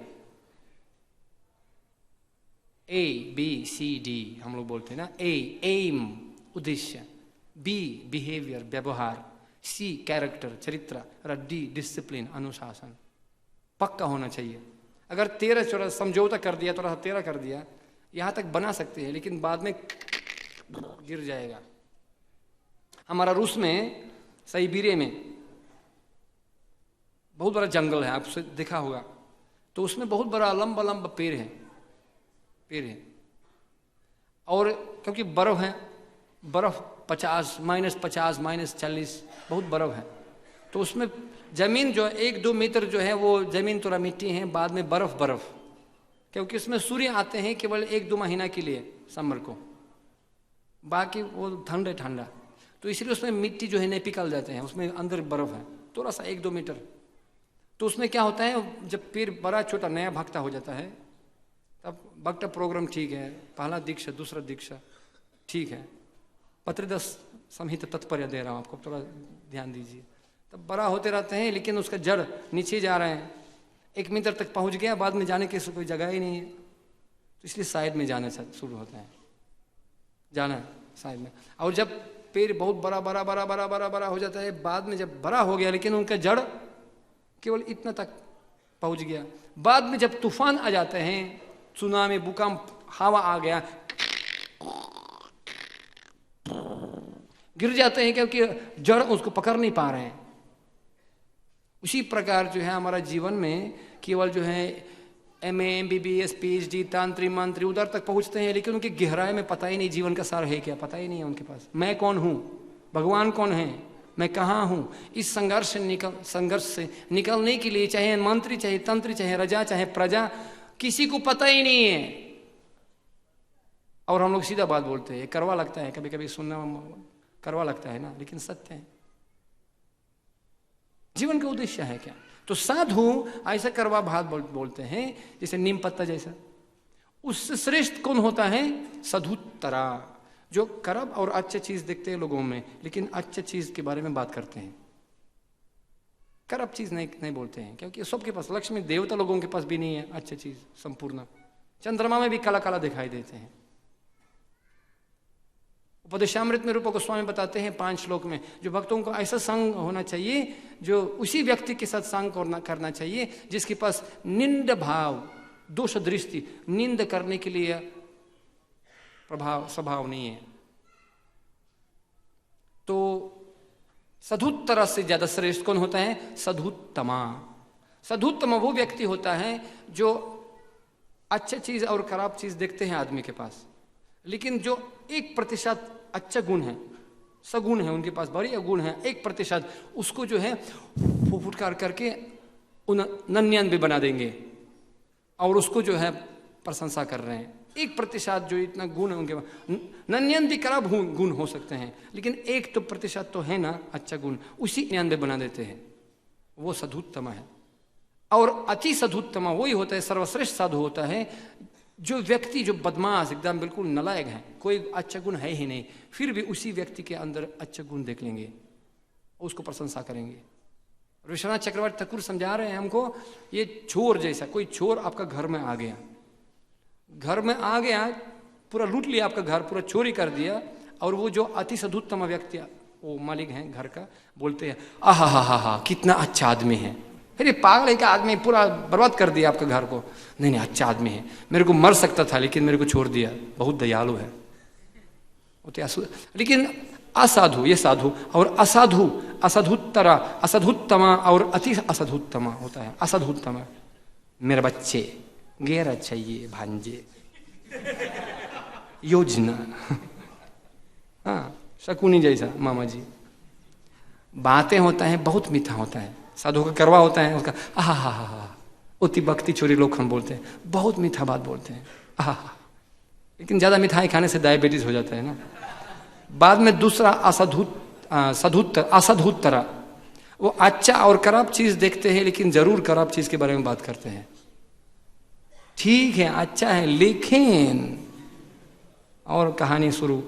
ABCD हम लोग बोलते हैं ना। एम उद्देश्य, बी बिहेवियर व्यवहार, सी कैरेक्टर चरित्र, और डी डिसिप्लिन अनुशासन। पक्का होना चाहिए। अगर 13-14 समझौता कर दिया, थोड़ा 13 कर दिया, यहाँ तक बना सकते हैं, लेकिन बाद में गिर जाएगा। हमारा रूस में साइबेरिया में बहुत बड़ा जंगल है, आपसे देखा होगा, तो उसमें बहुत बड़ा लंबा लंबा पेड़ है और क्योंकि बर्फ है, बर्फ 50 -50 -40 बहुत बर्फ है, तो उसमें जमीन जो 1-2 मीटर जो है वो जमीन थोड़ा मिट्टी है, बाद में बर्फ, क्योंकि उसमें सूर्य आते हैं केवल 1-2 महीना के लिए समर को, बाकी वो ठंडा, तो इसलिए उसमें मिट्टी जो है नहीं पिघल जाते हैं, उसमें अंदर बर्फ है थोड़ा सा 1-2 मीटर। तो उसमें क्या होता है, जब पेड़ बड़ा छोटा नया भक्ता हो जाता है, तब भक्ता प्रोग्राम ठीक है, पहला दीक्षा दूसरा दीक्षा ठीक है, पत्रिदस संहिता तात्पर्य दे रहा हूँ आपको, थोड़ा ध्यान दीजिए। तब बड़ा होते रहते हैं, लेकिन उसका जड़ नीचे जा रहे हैं, 1 मीटर तक पहुँच गया, बाद में जाने की कोई जगह ही नहीं है, तो इसलिए साइड में जाना शुरू होता है, जाना साइड में। और जब पेड़ बहुत बड़ा हो जाता है, बाद में जब बड़ा हो गया, लेकिन उनका जड़ केवल इतना तक पहुंच गया, बाद में जब तूफान आ जाते हैं, सुनामी भूकंप हवा आ गया, गिर जाते हैं, क्योंकि जड़ उसको पकड़ नहीं पा रहे हैं। उसी प्रकार जो है हमारा जीवन में केवल जो है MA MBBS PhD तांत्रिक मंत्री उधर तक पहुंचते हैं, लेकिन उनकी गहराई में पता ही नहीं जीवन का सार है क्या, पता ही नहीं है उनके पास। मैं कौन हूँ, भगवान कौन है, मैं कहाँ हूँ। इस संघर्ष से निकलने के लिए चाहे मंत्री, चाहे तंत्री, चाहे राजा, चाहे प्रजा, किसी को पता ही नहीं है। और हम लोग सीधा बात बोलते हैं, करवा लगता है, कभी कभी सुनना करवा लगता है ना, लेकिन सत्य है। जीवन का उद्देश्य है क्या? तो साधु ऐसा करवा बात बोलते हैं, जैसे नीम पत्ता जैसा। उससे श्रेष्ठ कौन होता है? साधुत्तरा, जो करब और अच्छे चीज देखते हैं लोगों में, लेकिन अच्छे चीज के बारे में बात करते हैं, करब चीज नहीं बोलते हैं, क्योंकि सबके पास, लक्ष्मी देवता लोगों के पास भी नहीं है अच्छी चीज संपूर्ण। चंद्रमा में भी काला काला दिखाई देते हैं। उपदेशामृत में रूप गोस्वामी बताते हैं 5 श्लोक में, जो भक्तों को ऐसा संग होना चाहिए, जो उसी व्यक्ति के साथ संग करना चाहिए जिसके पास निंद भाव, दोष दृष्टि, निंद करने के लिए स्वभाव नहीं है। तो साधुत्तरा से ज्यादा श्रेष्ठ कौन होता है? साधुत्तमा। साधुत्तमा वो व्यक्ति होता है जो अच्छी चीज और खराब चीज देखते हैं आदमी के पास, लेकिन जो 1% अच्छा गुण है, सगुण है उनके पास, बढ़िया गुण है, 1% उसको जो है फुफुटकार करके 99 बना देंगे और उसको जो है प्रशंसा कर रहे हैं। 1% जो इतना गुण है उनके पास, 99 खराब गुण हो सकते हैं, लेकिन 1% तो है ना अच्छा गुण, उसी 99 बना देते हैं, वो साधुत्तम है। और अति साधुत्तम वही होता है, सर्वश्रेष्ठ साधु होता है जो व्यक्ति जो बदमाश एकदम बिल्कुल नालायक है, कोई अच्छा गुण है ही नहीं, फिर भी उसी व्यक्ति के अंदर अच्छा गुण देख लेंगे, उसको प्रशंसा करेंगे। विश्वनाथ चक्रवर्ती ठाकुर समझा रहे हैं हमको, ये चोर जैसा, कोई चोर आपका घर में आ गया, पूरा लूट लिया आपका घर, पूरा चोरी कर दिया, और वो जो अति साधुत्तम व्यक्ति, वो मालिक हैं घर का, बोलते हैं आहा हा कितना अच्छा आदमी है, अरे पागल है क्या आदमी, पूरा बर्बाद कर दिया आपका घर को। नहीं अच्छा आदमी है, मेरे को मर सकता था लेकिन मेरे को छोड़ दिया, बहुत दयालु है। लेकिन असाधु, ये साधु, और असाधु, असधुत्तरा, असधुत्तमा और अति असधुत्तमा होता है। असधुत्तमा मेरे बच्चे गैर चाहिए, भांजे, योजना, हाँ शकुनी जैसा मामा जी, बातें होता है, बहुत मीठा होता है। साधु का करवा होता है उसका आहा, उति भक्ति चोरी लोग हम बोलते हैं, बहुत मीठा बात बोलते हैं आहा, लेकिन ज्यादा मिठाई खाने से डायबिटीज हो जाता है ना। बाद में दूसरा असधुत्तरा, वो अच्छा और खराब चीज देखते हैं, लेकिन जरूर खराब चीज के बारे में बात करते हैं। ठीक है अच्छा है, लेकिन और कहानी शुरू।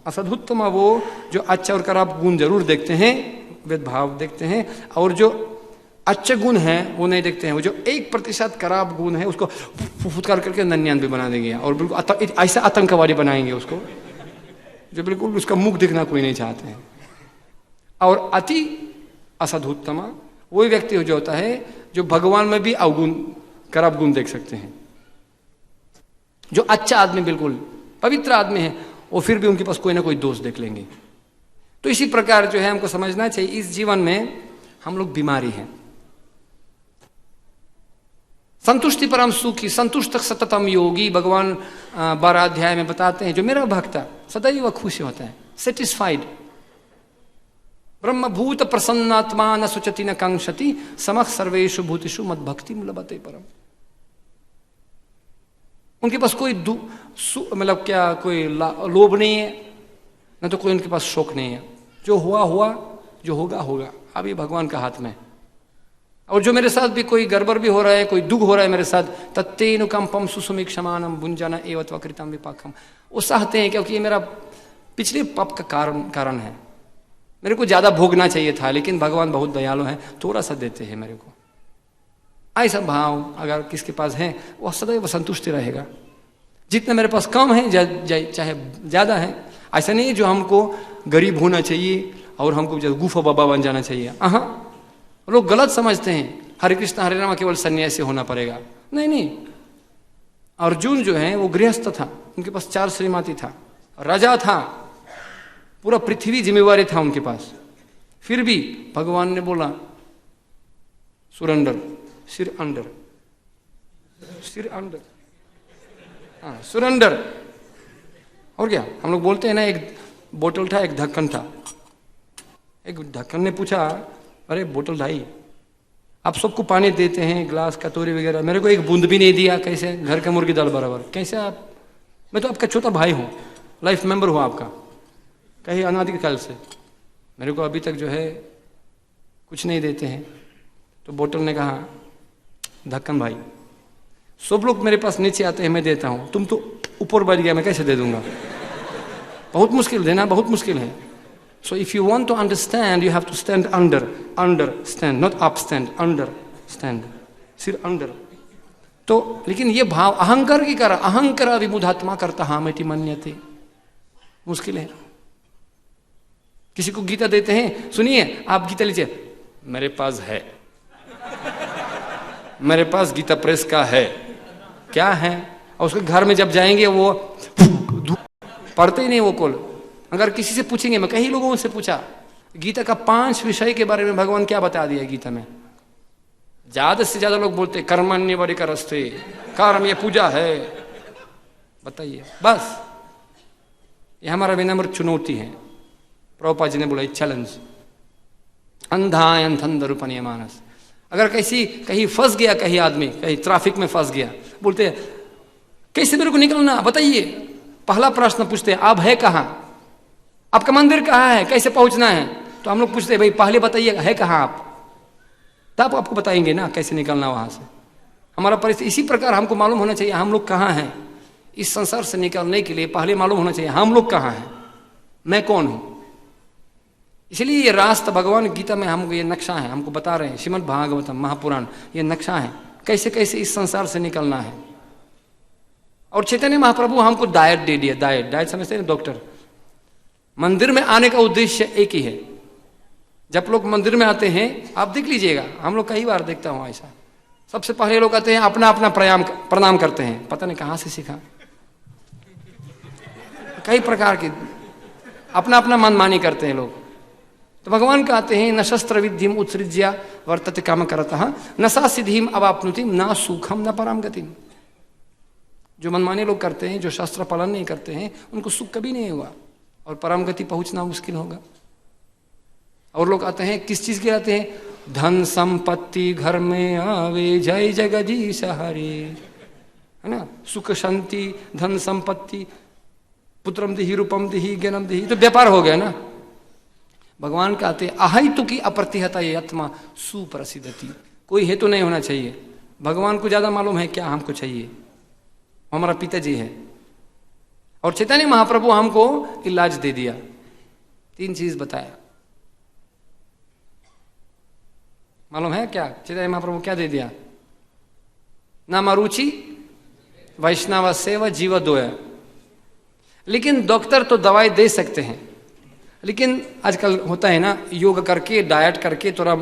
असधुत्तमा वो जो अच्छा और खराब गुण जरूर देखते हैं, भेदभाव देखते हैं, और जो अच्छे गुण हैं वो नहीं देखते हैं, वो जो 1% खराब गुण है उसको फुफुकार करके 99 बना देंगे और बिल्कुल ऐसा आतंकवादी बनाएंगे उसको, जो बिल्कुल उसका मुख दिखना कोई नहीं चाहते हैं। और अति असदुत्तमा वही व्यक्ति जो होता है जो भगवान में भी अवगुण खराब गुण देख सकते हैं। जो अच्छा आदमी बिल्कुल पवित्र आदमी है वो फिर भी उनके पास कोई ना कोई दोष देख लेंगे। तो इसी प्रकार जो है हमको समझना चाहिए इस जीवन में हम लोग बीमारी हैं। संतुष्टि परम सुखी संतुष्ट सततम योगी, भगवान 12 अध्याय में बताते हैं जो मेरा भक्त सदैव वह खुश होता है, सेटिस्फाइड। ब्रह्मभूत प्रसन्नात्मा न सुचति न कांक्षति समः सर्वेषु भूतेषु मद भक्ति लभते परम। उनके पास कोई मतलब क्या कोई लोभ नहीं है, न तो कोई उनके पास शोक नहीं है। जो हुआ हुआ, जो होगा होगा, अभी भगवान का हाथ में। और जो मेरे साथ भी कोई गड़बड़ भी हो रहा है, कोई दुख हो रहा है मेरे साथ, तत्तेनुकंपम सुसुमीक्षमानम भुंजन एव त्वकृतं विपाकम, वो सहते हैं क्योंकि ये मेरा पिछले पाप का कारण है। मेरे को ज्यादा भोगना चाहिए था लेकिन भगवान बहुत दयालु है, थोड़ा सा देते हैं मेरे को। ऐसा भाव अगर किसके पास है वह सदैव संतुष्ट रहेगा। जितना मेरे पास कम है चाहे ज्यादा है, ऐसा नहीं जो हमको गरीब होना चाहिए और हमको गुफा बाबा बन जाना चाहिए। लोग गलत समझते हैं हरे कृष्ण हरे राम केवल सन्यासी होना पड़ेगा, नहीं नहीं। अर्जुन जो है वो गृहस्थ था, उनके पास 4 श्रीमती था, राजा था, पूरा पृथ्वी जिम्मेवारी था उनके पास, फिर भी भगवान ने बोला सुरेंडर, सिर अंडर, हाँ सुरेंडर। और क्या हम लोग बोलते हैं ना, एक बोतल था एक ढक्कन था, एक ढक्कन ने पूछा अरे बोतल भाई आप सबको पानी देते हैं ग्लास कटोरी वगैरह, मेरे को एक बूंद भी नहीं दिया, कैसे? घर के मुर्गी दाल बराबर, कैसे आप? मैं तो आपका छोटा भाई हूँ, लाइफ मेंबर हूँ आपका, कहीं अनादि काल से, मेरे को अभी तक जो है कुछ नहीं देते हैं। तो बोतल ने कहा ढक्कन भाई सब लोग मेरे पास नीचे आते हैं मैं देता हूँ, तुम तो ऊपर बढ़ गया, मैं कैसे दे दूंगा? बहुत मुश्किल, देना बहुत मुश्किल है। So if you want to understand, you have to stand understand, not upstand, understand, सिर अंडर। तो लेकिन ये भाव अहंकार की कारण, अहंकार विमुधात्मा करता हामेति मन्यते, मुश्किल है। किसी को गीता देते हैं, सुनिए आप गीता लीजिए, मेरे पास है, मेरे पास गीता प्रेस का है, क्या है? और उसके घर में जब जाएंगे वो पढ़ते ही नहीं वो कोल। अगर किसी से पूछेंगे, मैं कई लोगों से पूछा गीता का 5 विषय के बारे में भगवान क्या बता दिया गीता में, ज्यादा से ज्यादा लोग बोलते कर्मण्य बड़े करस्ते, कर्म ये पूजा है, बताइए। बस ये हमारा विनम्र चुनौती है। प्रभुपाद जी ने बोला चैलेंज, अंधाय अंधंधरूपनीय मानस। अगर कहीं फंस गया, कहीं आदमी कहीं ट्रैफिक में फंस गया, बोलते कैसे मेरे को निकलना बताइए, पहला प्रश्न पूछते हैं आप है कहाँ, आपका मंदिर कहाँ है, कैसे पहुंचना है? तो हम लोग पूछते हैं भाई पहले बताइए है कहाँ आप, तब आपको बताएंगे ना कैसे निकलना वहां से। हमारा परिस्थिति इसी प्रकार हमको मालूम होना चाहिए हम लोग कहाँ हैं। इस संसार से निकलने के लिए पहले मालूम होना चाहिए हम लोग कहाँ हैं, मैं कौन हूं। इसलिए ये रास्ता भगवान गीता में हमको ये नक्शा है, हमको बता रहे हैं, श्रीमद् भागवतम महापुराण ये नक्शा है कैसे कैसे इस संसार से निकलना है। और चैतन्य महाप्रभु हमको डाइट दे दिया, डाइट समझते हैं डॉक्टर। मंदिर में आने का उद्देश्य एक ही है। जब लोग मंदिर में आते हैं आप देख लीजिएगा, हम लोग कई बार देखता हूं ऐसा, सबसे पहले लोग आते हैं अपना अपना प्रणाम करते हैं, पता नहीं कहां से सीखा, कई प्रकार की अपना अपना मनमानी करते हैं लोग। तो भगवान कहते हैं न शस्त्र विद्धिम उत्सृज्य वर्तते काम करता न सा सिद्धिम अवाप्नुतिम न सुखम न पराम गतिम। जो मनमाने लोग करते हैं, जो शास्त्र पालन नहीं करते हैं, उनको सुख कभी नहीं होगा और परम गति पहुंचना मुश्किल होगा। और लोग आते हैं किस चीज के आते हैं, धन संपत्ति घर में आवे जय जगदीश हरे, है ना, सुख शांति धन संपत्ति पुत्रम दिही रूपम दिही ज्ञानम दिही, तो व्यापार हो गया ना। भगवान कहते हैं अहितु की अप्रतिहता ये आत्मा सुप्रसिद्धति, कोई हेतु नहीं होना चाहिए। भगवान को ज्यादा मालूम है क्या हमको चाहिए, हमारा पिताजी है। और चैतन्य महाप्रभु हमको इलाज दे दिया, 3 चीज बताया। मालूम है क्या चैतन्य महाप्रभु क्या दे दिया? नाम रुचि वैष्णव सेवा जीव दोय। लेकिन डॉक्टर तो दवाई दे सकते हैं, लेकिन आजकल होता है ना, योग करके डाइट करके थोड़ा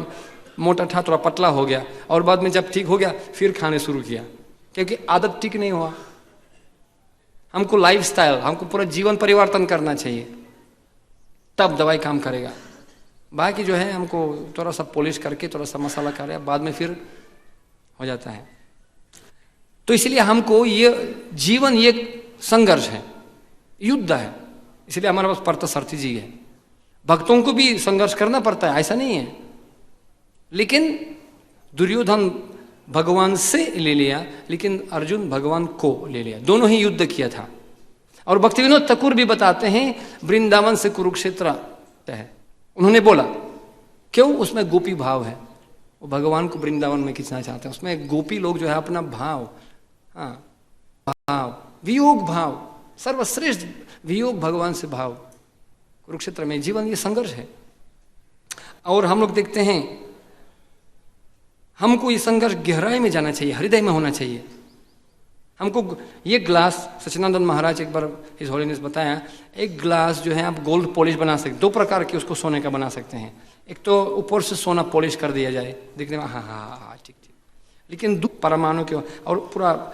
मोटा था, थोड़ा पतला हो गया, और बाद में जब ठीक हो गया फिर खाने शुरू किया, क्योंकि आदत ठीक नहीं हुआ। हमको लाइफस्टाइल, हमको पूरा जीवन परिवर्तन करना चाहिए, तब दवाई काम करेगा। बाकी जो है हमको थोड़ा सा पॉलिश करके थोड़ा सा मसाला खा लिया, बाद में फिर हो जाता है। तो इसलिए हमको ये जीवन ये संघर्ष है, युद्ध है। इसलिए हमारे पास पार्थसारथी जी है। भक्तों को भी संघर्ष करना पड़ता है, ऐसा नहीं है। लेकिन दुर्योधन भगवान से ले लिया, लेकिन अर्जुन भगवान को ले लिया, दोनों ही युद्ध किया था। और भक्तिविनोद ठाकुर भी बताते हैं वृंदावन से कुरुक्षेत्र है। उन्होंने बोला क्यों? उसमें गोपी भाव है, वो भगवान को वृंदावन में खींचना चाहते हैं। उसमें गोपी लोग जो है अपना भाव, हाँ भाव, वियोग भाव, सर्वश्रेष्ठ वियोग भगवान से भाव, कुरुक्षेत्र में जीवन ये संघर्ष है। और हम लोग देखते हैं हमको ये संघर्ष गहराई में जाना चाहिए, हृदय में होना चाहिए। हमको ये ग्लास, सच्चिदानंद महाराज एक बार हिज होलीनेस बताया, एक ग्लास जो है आप गोल्ड पॉलिश बना सकते, दो प्रकार के उसको सोने का बना सकते हैं। एक तो ऊपर से सोना पॉलिश कर दिया जाए, दिखने में हाँ हाँ हाँ ठीक ठीक, लेकिन दो परमाणु के और पूरा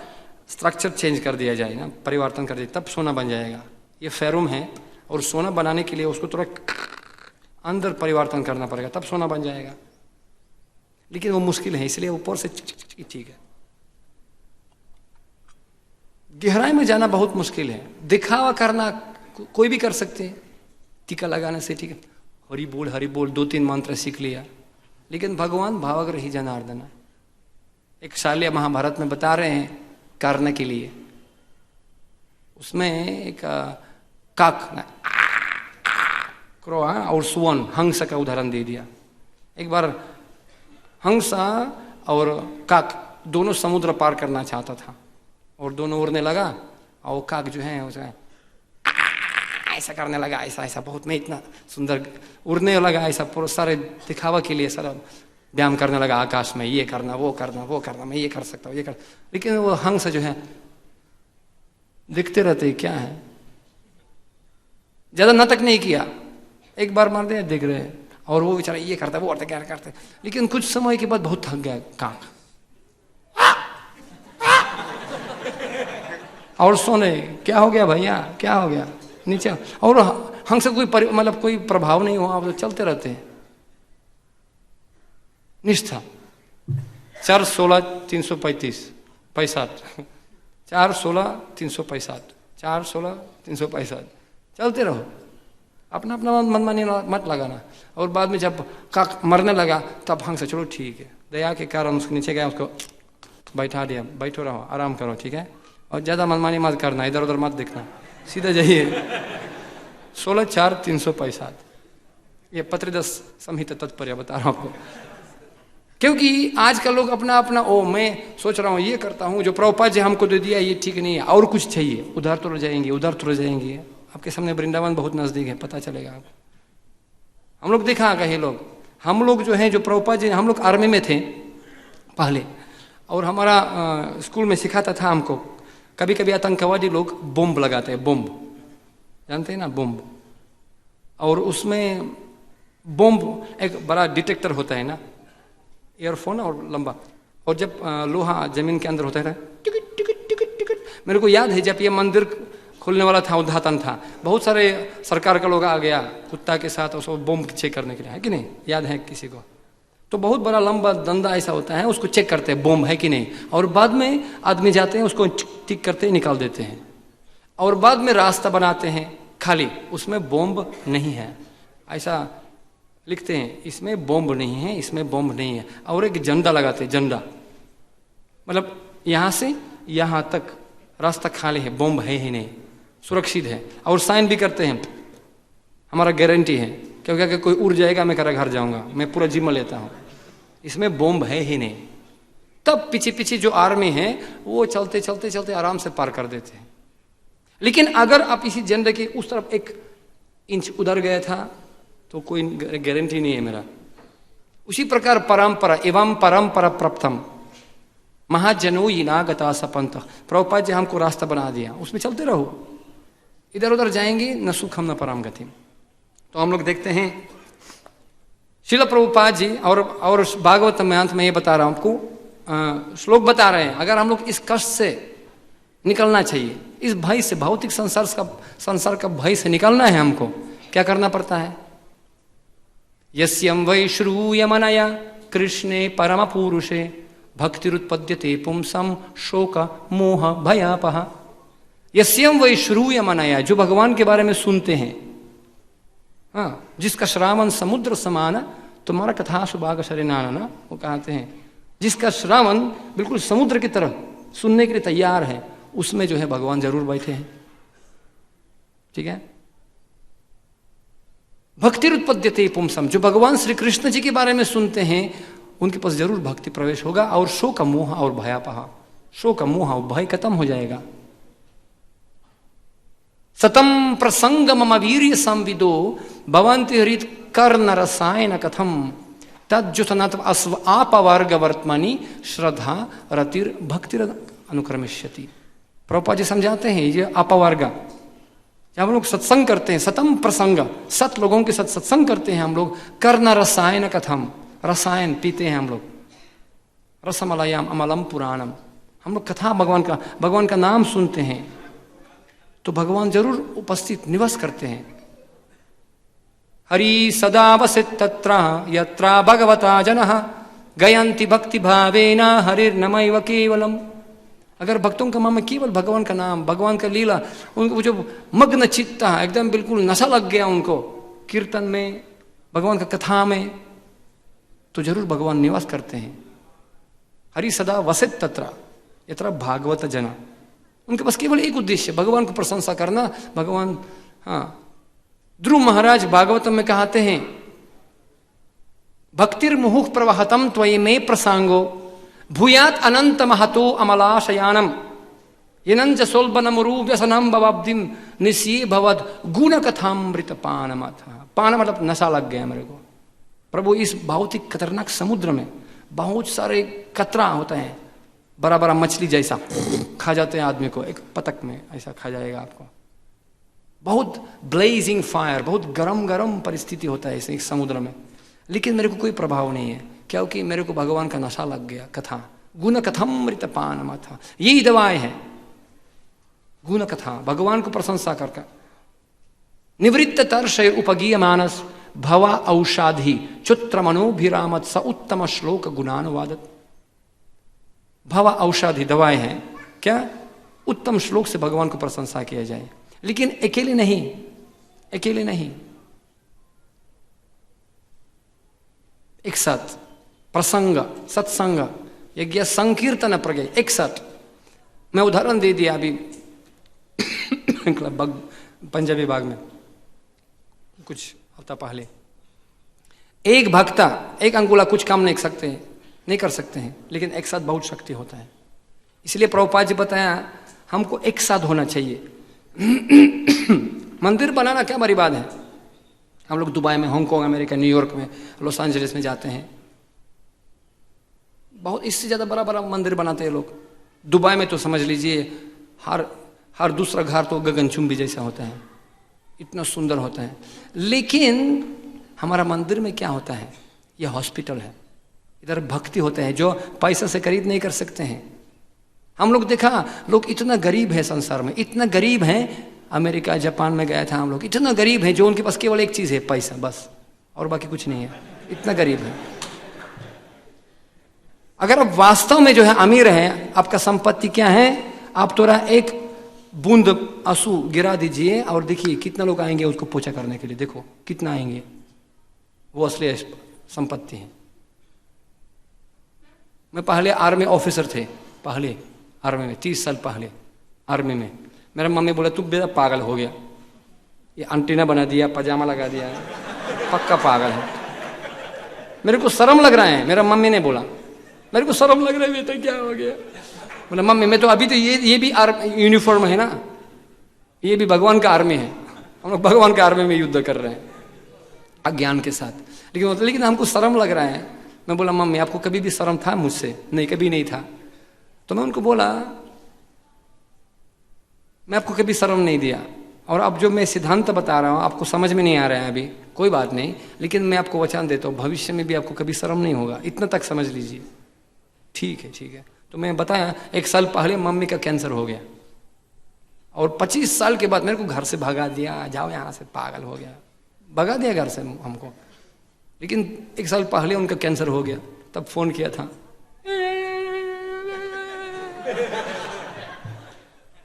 स्ट्रक्चर चेंज कर दिया जाए ना, परिवर्तन कर दिया, तब सोना बन जाएगा। ये फेरुम है, और सोना बनाने के लिए उसको थोड़ा अंदर परिवर्तन करना पड़ेगा, तब सोना बन जाएगा। लेकिन वो मुश्किल है, इसलिए ऊपर से ठीक है। गहराई में जाना बहुत मुश्किल है। दिखावा करना कोई भी कर सकते हैं, टीका लगाने से ठीक है, हरि बोल 2-3 मंत्र सीख लिया, लेकिन भगवान भावाग्रही जनार्दन। एक शाल्य महाभारत में बता रहे हैं करने के लिए, उसमें एक काक क्रो और सुवन हंस का उदाहरण दे दिया। एक बार हंस और काक दोनों समुद्र पार करना चाहता था, और दोनों उड़ने लगा, और काक जो है उसे ऐसा करने लगा, ऐसा ऐसा बहुत में इतना सुंदर उड़ने लगा, ऐसा पूरा सारे दिखावा के लिए सारा व्यायाम करने लगा आकाश में, ये करना वो करना, मैं ये कर सकता हूँ ये कर। लेकिन वो हंस जो है दिखते रहते क्या है, ज्यादा नाटक नहीं किया, एक बार मार दिया दिख रहे, और वो बेचारा ये करता वो करते क्या करते। लेकिन कुछ समय के बाद बहुत थक गया काक, और सोने, क्या हो गया भैया, क्या हो गया नीचे, और हंस कोई मतलब कोई प्रभाव नहीं हुआ, तो चलते रहते हैं निष्ठा। 4-16-335 4-16-365 चलते रहो, अपना अपना मनमानी मत लगाना। और बाद में जब काक मरने लगा तब हंस चलो ठीक है, दया के कारण उसके नीचे गया, उसको बैठा दिया, बैठो रहो आराम करो ठीक है, और ज़्यादा मनमानी मत करना, इधर उधर मत देखना, सीधा जाइए। 16-4-365 ये पत्रिदस संहिता तात्पर्य बता रहा हूँ आपको। क्योंकि आज का लोग अपना अपना मैं सोच रहा हूँ ये करता हूँ, जो प्रभुपाद जी हमको दे दिया ये ठीक नहीं है, और कुछ चाहिए, उधर तो रह जाएंगे। आपके सामने वृंदावन बहुत नज़दीक है, पता चलेगा आपको। हम लोग देखा कहीं लोग, हम लोग जो हैं जो प्रभुपाद जी, हम लोग आर्मी में थे पहले, और हमारा स्कूल में सिखाता था हमको, कभी कभी आतंकवादी लोग बम लगाते हैं, बम जानते हैं ना, बम। और उसमें बम एक बड़ा डिटेक्टर होता है ना, ईयरफोन और लंबा, और जब लोहा जमीन के अंदर होता है टिकट टिकट टिकट टिकट। मेरे को याद है जब ये मंदिर खुलने वाला था, उद्घाटन था, बहुत सारे सरकार का लोग आ गया कुत्ता के साथ उसको बम चेक करने के लिए, है कि नहीं, याद है किसी को? तो बहुत बड़ा लंबा डंडा ऐसा होता है, उसको चेक करते हैं बम है कि नहीं, और बाद में आदमी जाते हैं उसको टिक करते निकाल देते हैं, और बाद में रास्ता बनाते हैं खाली, उसमें बम नहीं है, ऐसा लिखते हैं, इसमें बम नहीं है, इसमें बम नहीं है, और एक झंडा लगाते हैं, झंडा मतलब यहाँ से यहाँ तक रास्ता खाली है, बम है ही नहीं, सुरक्षित है, और साइन भी करते हैं, हमारा गारंटी है, क्योंकि अगर कोई उड़ जाएगा मैं घर जाऊंगा, मैं पूरा जिम्मा लेता हूँ, इसमें बम है ही नहीं। तब पीछे पीछे जो आर्मी है वो चलते चलते चलते आराम से पार कर देते हैं। लेकिन अगर आप इसी झंडे के उस तरफ 1 इंच उधर गया था तो कोई गारंटी नहीं है मेरा, उसी प्रकार परंपरा एवं परंपरा प्रप्तम महाजनो नागता सपंत। प्रभुपाद जी हमको रास्ता बना दिया, उसमें चलते रहो, इधर उधर जाएंगे न सुखम न परम गति। तो हम लोग देखते हैं श्रील प्रभुपाद जी और भागवत में अंत में ये बता रहा हूं आपको, श्लोक बता रहे हैं अगर हम लोग इस कष्ट से निकलना चाहिए, इस भय से, भौतिक संसार का भय से निकलना है, हमको क्या करना पड़ता है? यस्यं वै श्रूयमनया कृष्णे परम पुरुषे भक्तिरुत्पद्यते पुंसम शोक मोह भयापहा। यस्यं वै श्रूयमनया, जो भगवान के बारे में सुनते हैं, हाँ, जिसका श्रावण समुद्र समान तुम्हारा कथा सुभाग शरीनाना, वो कहते हैं जिसका श्रावण बिल्कुल समुद्र की तरह सुनने के लिए तैयार है, उसमें जो है भगवान जरूर बैठे हैं। ठीक है, भक्तिरुत्पद्यते पुंसम, जो भगवान श्री कृष्ण जी के बारे में सुनते हैं उनके पास जरूर भक्ति प्रवेश होगा, और शोक मोह और भयापहा, शोक मोह और भय खत्म हो जाएगा। सतम प्रसंग मम वीर्य संविदो भवन्ति हृत कर्ण रसायन कथम तज्जुतनत अस्व आपवर्ग वर्तमानी श्रद्धा रतिर भक्ति अनुक्रमिष्यति। प्रभुपाद जी समझाते हैं ये अपवर्ग, जब हम लोग सत्संग करते हैं, सतम प्रसंग, सत लोगों के साथ सत्संग करते हैं हम लोग, कर्ण रसायन कथम, रसायन पीते हैं हम लोग, रसमलयाम अमलम पुराणम, हम लोग कथा भगवान का नाम सुनते हैं, तो भगवान जरूर उपस्थित निवास करते हैं। हरि सदा वसित तत्र यत्र भगवता जनः गयन्ति भक्ति भावेन हरिर्नमैव केवलम। अगर भक्तों का मन में केवल भगवान का नाम, भगवान का लीला, उनको जो मग्न चित्त है, एकदम बिल्कुल नशा लग गया उनको कीर्तन में, भगवान का कथा में, तो जरूर भगवान निवास करते हैं। हरि सदा वसित तत्र यत्र भागवत जना, उनके पास केवल एक उद्देश्य, भगवान को प्रशंसा करना। भगवान, हाँ, ध्रुव महाराज भागवतम में कहते हैं भक्तिर्मुहुः प्रवहतम त्वयि मे प्रसांगो भूयात अनंत महतो अमलाशयानम येनंच सोल्बनमुरु व्यसनम भवाब्दिम निस्ये भवद गुण कथामृत पानमथ। पान मतलब नशा लग गया मेरे को। प्रभु, इस भौतिक खतरनाक समुद्र में बहुत सारे कतरा होते हैं, बड़ा बड़ा मछली जैसा खा जाते हैं आदमी को, एक पतक में ऐसा खा जाएगा आपको। बहुत ब्लेजिंग फायर, बहुत गरम गरम परिस्थिति होता है इस समुद्र में, लेकिन मेरे को कोई प्रभाव नहीं है, क्योंकि मेरे को भगवान का नशा लग गया। कथा गुण कथमृत पानमथ, यही दवाएं हैं, गुण कथा, भगवान को प्रशंसा करके। निवृत्त तर्षय उपगीय मानस भवा औषाधि चुत्र मनोभिरामत स उत्तम श्लोक गुणानुवादत। भवा औषाधि दवाएं हैं क्या? उत्तम श्लोक से भगवान को प्रशंसा किया जाए, लेकिन अकेले नहीं, अकेले नहीं, एक साथ प्रसंग, सत्संग, यज्ञ, संकीर्तन प्रज्ञा, एक साथ। मैं उदाहरण दे दिया अभी पंजाबी बाग में कुछ हफ्ता पहले, एक भक्ता एक अंगुला कुछ काम नहीं कर सकते हैं, लेकिन एक साथ बहुत शक्ति होता है। इसलिए प्रभुपाद जी बताया हमको एक साथ होना चाहिए। मंदिर बनाना क्या बड़ी बात है। हम लोग दुबई में, हांगकांग, अमेरिका, न्यूयॉर्क में, लॉस एंजलिस में जाते हैं, बहुत इससे ज़्यादा बड़ा बड़ा मंदिर बनाते हैं लोग। दुबई में तो समझ लीजिए हर दूसरा घर तो गगनचुंबी जैसा होता है, इतना सुंदर होता है। लेकिन हमारा मंदिर में क्या होता है? यह हॉस्पिटल है, इधर भक्ति होते हैं जो पैसा से खरीद नहीं कर सकते हैं। हम लोग देखा, लोग इतना गरीब है संसार में, इतना गरीब है। अमेरिका, जापान में गया था हम लोग, इतना गरीब है जो उनके पास केवल एक चीज़ है, पैसा, बस, और बाकी कुछ नहीं है, इतना गरीब है। अगर आप वास्तव में जो है अमीर हैं, आपका संपत्ति क्या है, आप थोड़ा एक बूंद आंसू गिरा दीजिए और देखिए कितना लोग आएंगे उसको पोछा करने के लिए, देखो कितना आएंगे, वो असली संपत्ति है। मैं पहले आर्मी ऑफिसर थे, पहले आर्मी में 30 साल पहले आर्मी में। मेरा मम्मी बोला तू बेटा पागल हो गया, ये एंटीना बना दिया, पजामा लगा दिया, पक्का पागल है। मेरे को शर्म लग रहा है, मेरा मम्मी ने बोला मेरे को शर्म लग रहा है बेटा, क्या हो गया? बोला मम्मी मैं तो अभी तो ये भी यूनिफॉर्म है ना, ये भी भगवान का आर्मी है, हम लोग भगवान के आर्मी में युद्ध कर रहे हैं अज्ञान के साथ। लेकिन हमको शर्म लग रहा है। मैं बोला मम्मी आपको कभी भी शर्म था मुझसे? नहीं, कभी नहीं था। तो मैं उनको बोला मैं आपको कभी शर्म नहीं दिया, और अब जो मैं सिद्धांत बता रहा हूँ आपको समझ में नहीं आ रहा है अभी, कोई बात नहीं, लेकिन मैं आपको वचन देता हूँ भविष्य में भी आपको कभी शर्म नहीं होगा, इतना तक समझ लीजिए। ठीक है ठीक है। तो मैं बताया 1 साल पहले मम्मी का कैंसर हो गया, और 25 साल के बाद मेरे को घर से भगा दिया, जाओ यहाँ से, पागल हो गया, भगा दिया घर से हमको। लेकिन 1 साल पहले उनका कैंसर हो गया, तब फोन किया था।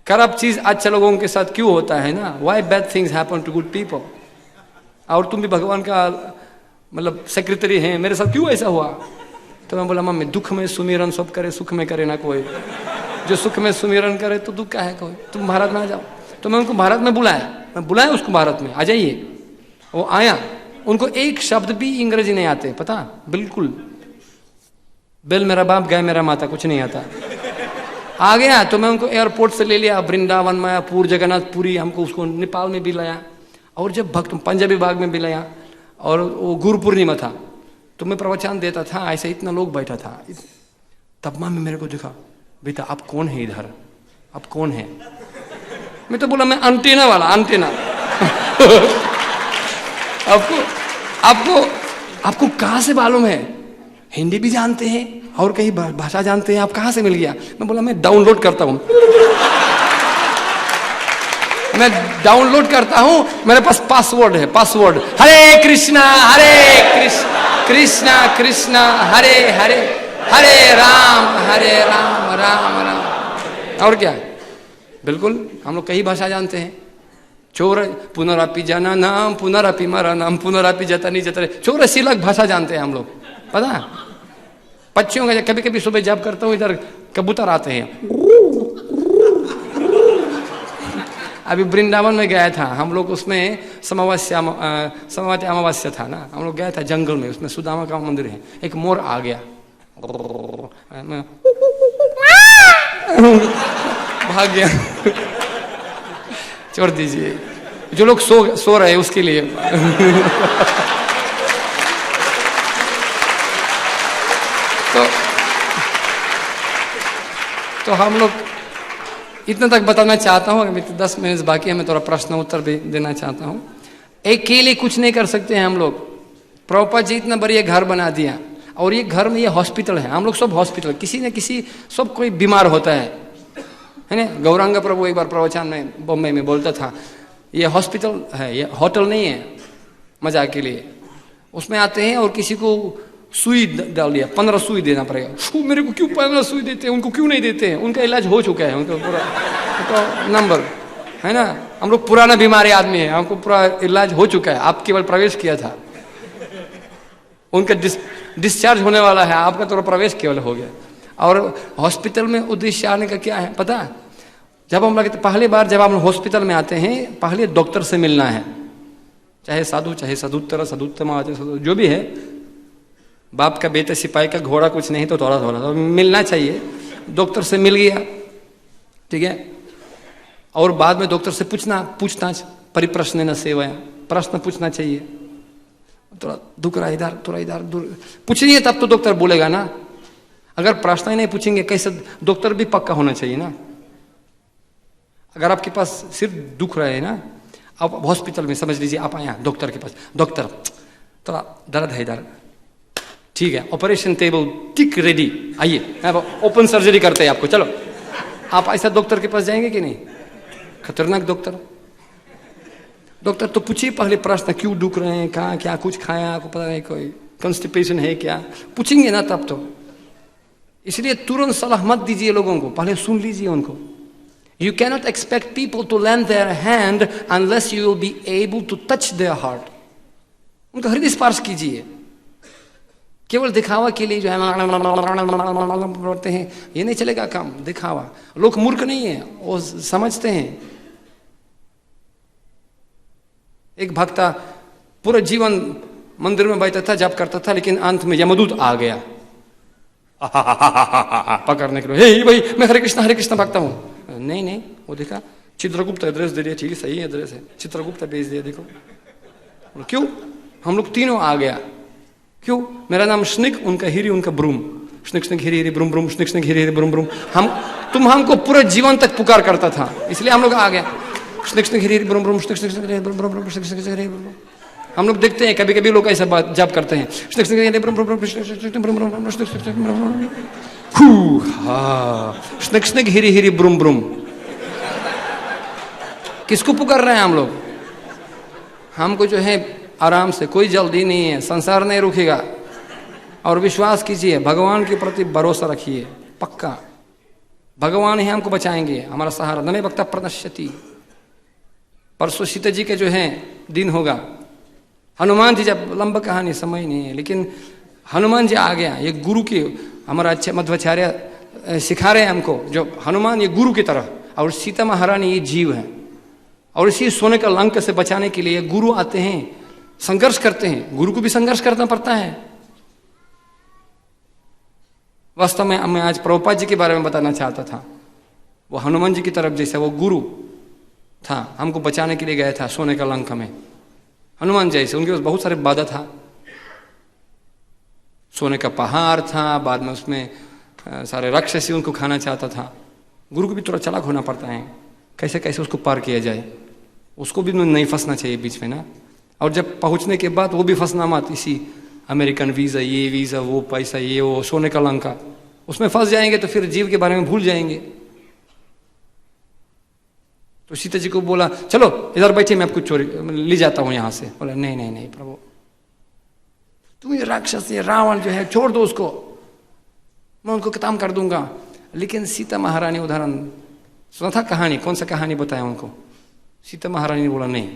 खराब चीज अच्छा लोगों के साथ क्यों होता है ना, why bad things happen to good people. और तुम भी भगवान का मतलब सेक्रेटरी हैं, मेरे साथ क्यों ऐसा हुआ? तो मैं बोला मम्मी दुख में सुमिरन सब करे, सुख में करे ना कोई। जो सुख में सुमिरन करे तो दुख का है कोई, तुम भारत में आ जाओ। तो मैं उनको भारत में बुलाया, मैं बुलाया उसको भारत में, आ जाइए। वो आया, उनको एक शब्द भी अंग्रेजी नहीं आते, पता, बिल्कुल। बेल मेरा बाप, गाय मेरा माता, कुछ नहीं आता। आ गया तो मैं उनको एयरपोर्ट से ले लिया, वृंदावन, मायापुर, जगन्नाथपुरी, हमको उसको नेपाल में भी लाया, और जब भक्त पंजाबी बाग में भी लाया, और वो गुरु पूर्णिमा था तो मैं प्रवचन देता था, ऐसे इतना लोग बैठा था। तब मम्मी मेरे को दिखा, बेटा आप कौन है इधर, आप कौन है? मैं तो बोला मैं अंटेना वाला, अंटेना। आपको आपको आपको कहाँ से मालूम है? हिंदी भी जानते हैं और कई भाषा जानते हैं, आप कहाँ से मिल गया? मैं बोला मैं डाउनलोड करता हूँ, मैं डाउनलोड करता हूँ, मेरे पास पासवर्ड है, पासवर्ड हरे कृष्णा कृष्णा कृष्णा हरे हरे, हरे राम राम राम। और क्या, बिल्कुल हम लोग कई भाषा जानते हैं। चोर पुनरापि जाना नाम, पुनरापि मारा नाम, पुनरापि जता नहीं जता, 84 लाख भाषा जानते हैं हम लोग, पता। पक्षियों का कभी कभी सुबह जब करता हूँ, इधर कबूतर आते हैं। अभी वृंदावन में गया था हम लोग, उसमें समावस्या अमावस्या था ना, हम लोग गया था जंगल में, उसमें सुदामा का मंदिर है, एक मोर आ गया, भाग गया। छोड़ दीजिए, जो लोग सो रहे हैं उसके लिए। तो हम लोग इतना तक बताना चाहता हूँ, अभी 10 मिनट बाकी है, मैं थोड़ा प्रश्न उत्तर भी देना चाहता हूँ। अकेले कुछ नहीं कर सकते हैं हम लोग। प्रभुपाद जी इतना बढ़िया घर बना दिया, और ये घर में ये हॉस्पिटल है, हम लोग सब हॉस्पिटल, किसी न किसी सब कोई बीमार होता है ना। गौरांग प्रभु एक बार प्रवचन में बॉम्बे में बोलता था, ये हॉस्पिटल है, ये होटल नहीं है मजाक के लिए। उसमें आते हैं और किसी को सुई डाल दिया, 15 सुई देना पड़ेगा। मेरे को क्यों 15 सुई देते हैं, उनको क्यों नहीं देते हैं? उनका इलाज हो चुका है, उनका पूरा नंबर है ना। हम लोग पुराना बीमारी आदमी है, हमको पूरा इलाज हो चुका है, आप केवल प्रवेश किया था। उनका डिस्चार्ज होने वाला है, आपका तो प्रवेश केवल हो गया। और हॉस्पिटल में उद्देश्य आने का क्या है पता? जब हम लोग पहली बार जब हम हॉस्पिटल में आते हैं, पहले डॉक्टर से मिलना है, चाहे साधु, चाहे सदुत्तर, सदुत्तम, जो भी है। बाप का बेटा सिपाही का घोड़ा कुछ नहीं तो थोड़ा थोड़ा तो मिलना चाहिए। डॉक्टर से मिल गया, ठीक है। और बाद में डॉक्टर से पूछताछ, परिप्रश्न न सेवाया, प्रश्न पूछना चाहिए। थोड़ा दुख रहा इधर, थोड़ा इधर, पूछिए तब तो डॉक्टर बोलेगा ना। अगर प्रश्न ही नहीं पूछेंगे कैसे? डॉक्टर भी पक्का होना चाहिए ना। अगर आपके पास सिर्फ दुख रहा है ना, आप हॉस्पिटल में समझ लीजिए, आप आए डॉक्टर के पास, डॉक्टर थोड़ा दर्द है इधर, ठीक है, ऑपरेशन टेबल टिक रेडी, आइए ओपन सर्जरी करते हैं आपको, चलो। आप ऐसा डॉक्टर के पास जाएंगे कि नहीं? खतरनाक डॉक्टर। डॉक्टर तो पूछिए पहले प्रश्न, क्यों दुख रहे हैं, कहाँ क्या कुछ खाया, आपको पता नहीं, कोई कॉन्स्टिपेशन है क्या, पूछेंगे ना तब तो। इसलिए तुरंत सलाह मत दीजिए लोगों को, पहले सुन लीजिए उनको। You cannot expect people to lend their hand unless you will be able to touch their heart. उनका हृदय स्पर्श कीजिए। केवल दिखावा के लिए जो है बोलते हैं, ये नहीं चलेगा काम, दिखावा। लोग मूर्ख नहीं है, वो समझते हैं। एक भक्ता पूरा जीवन मंदिर में बैठा था, जप करता था, लेकिन अंत में यमदूत आ गया पकड़ने के लिए। हे भाई, मैं हरे कृष्णा भक्ता हूँ। नहीं नहीं, वो देखा चित्रगुप्त एड्रेस दे दिया, ठीक है, सही एड्रेस है, चित्रगुप्त भेज दिया, देखो। क्यों? हम लोग तीनों आ गया, क्यों? मेरा नाम स्निक, उनका हिरी, उनका ब्रूम। स्निक स्निक हिरी हिरी ब्रूम ब्रूम, स्निक स्निक हिरी हिरी ब्रूम ब्रूम। तुम हमको पूरे जीवन तक पुकार करता था, इसलिए हम लोग आ गए। स्निक स्निक हिरी हिरी ब्रूम ब्रूम, स्निक स्निक हिरी हिरी ब्रूम ब्रूम, स्निक स्निक हिरी हिरी ब्रूम ब्रूम। हम लोग देखते हैं कभी कभी लोग ऐसा बात जाप करते हैं, स्निक स्निक हिरी ब्रूम ब्रूम ब्रूम, स्निक स्निक ब्रूम ब्रूम ब्रूम, स्निक स्निक ब्रूम ब्रूम। स्निक स्निक हिरी हिरी ब्रूम ब्रूम। किसको पुकार रहे हैं हम लोग? हमको जो है आराम से, कोई जल्दी नहीं है, संसार नहीं रुकेगा। और विश्वास कीजिए, भगवान के प्रति भरोसा रखिए, पक्का भगवान ही हमको बचाएंगे, हमारा सहारा। धने भक्ता प्रणश्यति। परसों सीता जी के जो है दिन होगा, हनुमान जी, जब लंबा कहानी समय नहीं है, लेकिन हनुमान जी आ गया। ये गुरु की, हमारा अच्छे मध्वाचार्य सिखा रहे हैं हमको, जो हनुमान ये गुरु की तरह, और सीता महारानी ये जीव है। और इसी सोने का लंक से बचाने के लिए गुरु आते हैं, संघर्ष करते हैं। गुरु को भी संघर्ष करना पड़ता है। वास्तव में मैं आज प्रभुपाद जी के बारे में बताना चाहता था। वो हनुमान जी की तरफ जैसे वो गुरु था, हमको बचाने के लिए गया था सोने का लंका में। हनुमान जैसे उनके पास बहुत सारे बाधा था, सोने का पहाड़ था, बाद में उसमें सारे राक्षसी उनको खाना चाहता था। गुरु को भी थोड़ा चालाक होना पड़ता है, कैसे कैसे उसको पार किया जाए, उसको भी नहीं फंसना चाहिए बीच में ना। और जब पहुंचने के बाद वो भी फंसना मत, इसी अमेरिकन वीज़ा, ये वीज़ा, वो पैसा, ये वो, सोने का लंका, उसमें फंस जाएंगे तो फिर जीव के बारे में भूल जाएंगे। तो सीता जी को बोला, चलो इधर बैठे, मैं आपको चोरी ले जाता हूं यहां से। बोला नहीं नहीं नहीं प्रभु, तुम ये राक्षस, ये रावण जो है, छोड़ दो उसको, मैं उनको खत्म कर दूंगा। लेकिन सीता महारानी, उदाहरण सुना था कहानी, कौन सा कहानी बताया उनको? सीता महारानी ने बोला नहीं,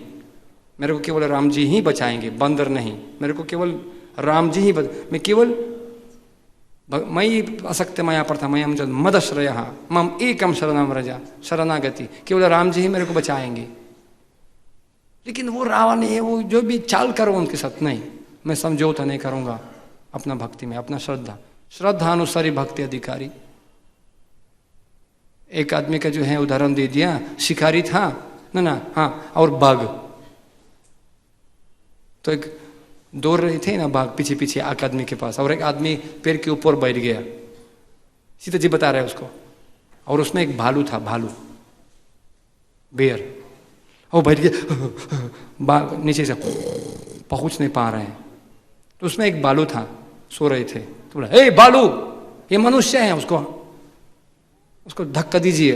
मेरे को केवल राम जी ही बचाएंगे, बंदर नहीं। मेरे को केवल राम जी ही मैं केवल मई असक्त मया प्रथा मयम जद मदश्रय मम एकम शरणम रजा शरणागति, केवल राम जी ही मेरे को बचाएंगे। लेकिन वो रावण है, वो जो भी चाल करो उनके साथ, नहीं, मैं समझौता नहीं करूंगा अपना भक्ति में, अपना श्रद्धा अनुसारी भक्ति अधिकारी। एक आदमी का जो है उदाहरण दे दिया, शिकारी था ना, हाँ, और बाघ। तो एक दौड़ रहे थे ना बाघ पीछे पीछे एक आदमी के पास, और एक आदमी पेड़ के ऊपर बैठ गया। सीता जी बता रहे हैं उसको, और उसमें एक भालू था, भालू, बेयर, और बैठ गया। बाघ नीचे से पहुंच नहीं पा रहे हैं, तो उसमें एक भालू था, सो रहे थे। तो बोला, हे भालू, ये मनुष्य है, उसको धक्का दीजिए,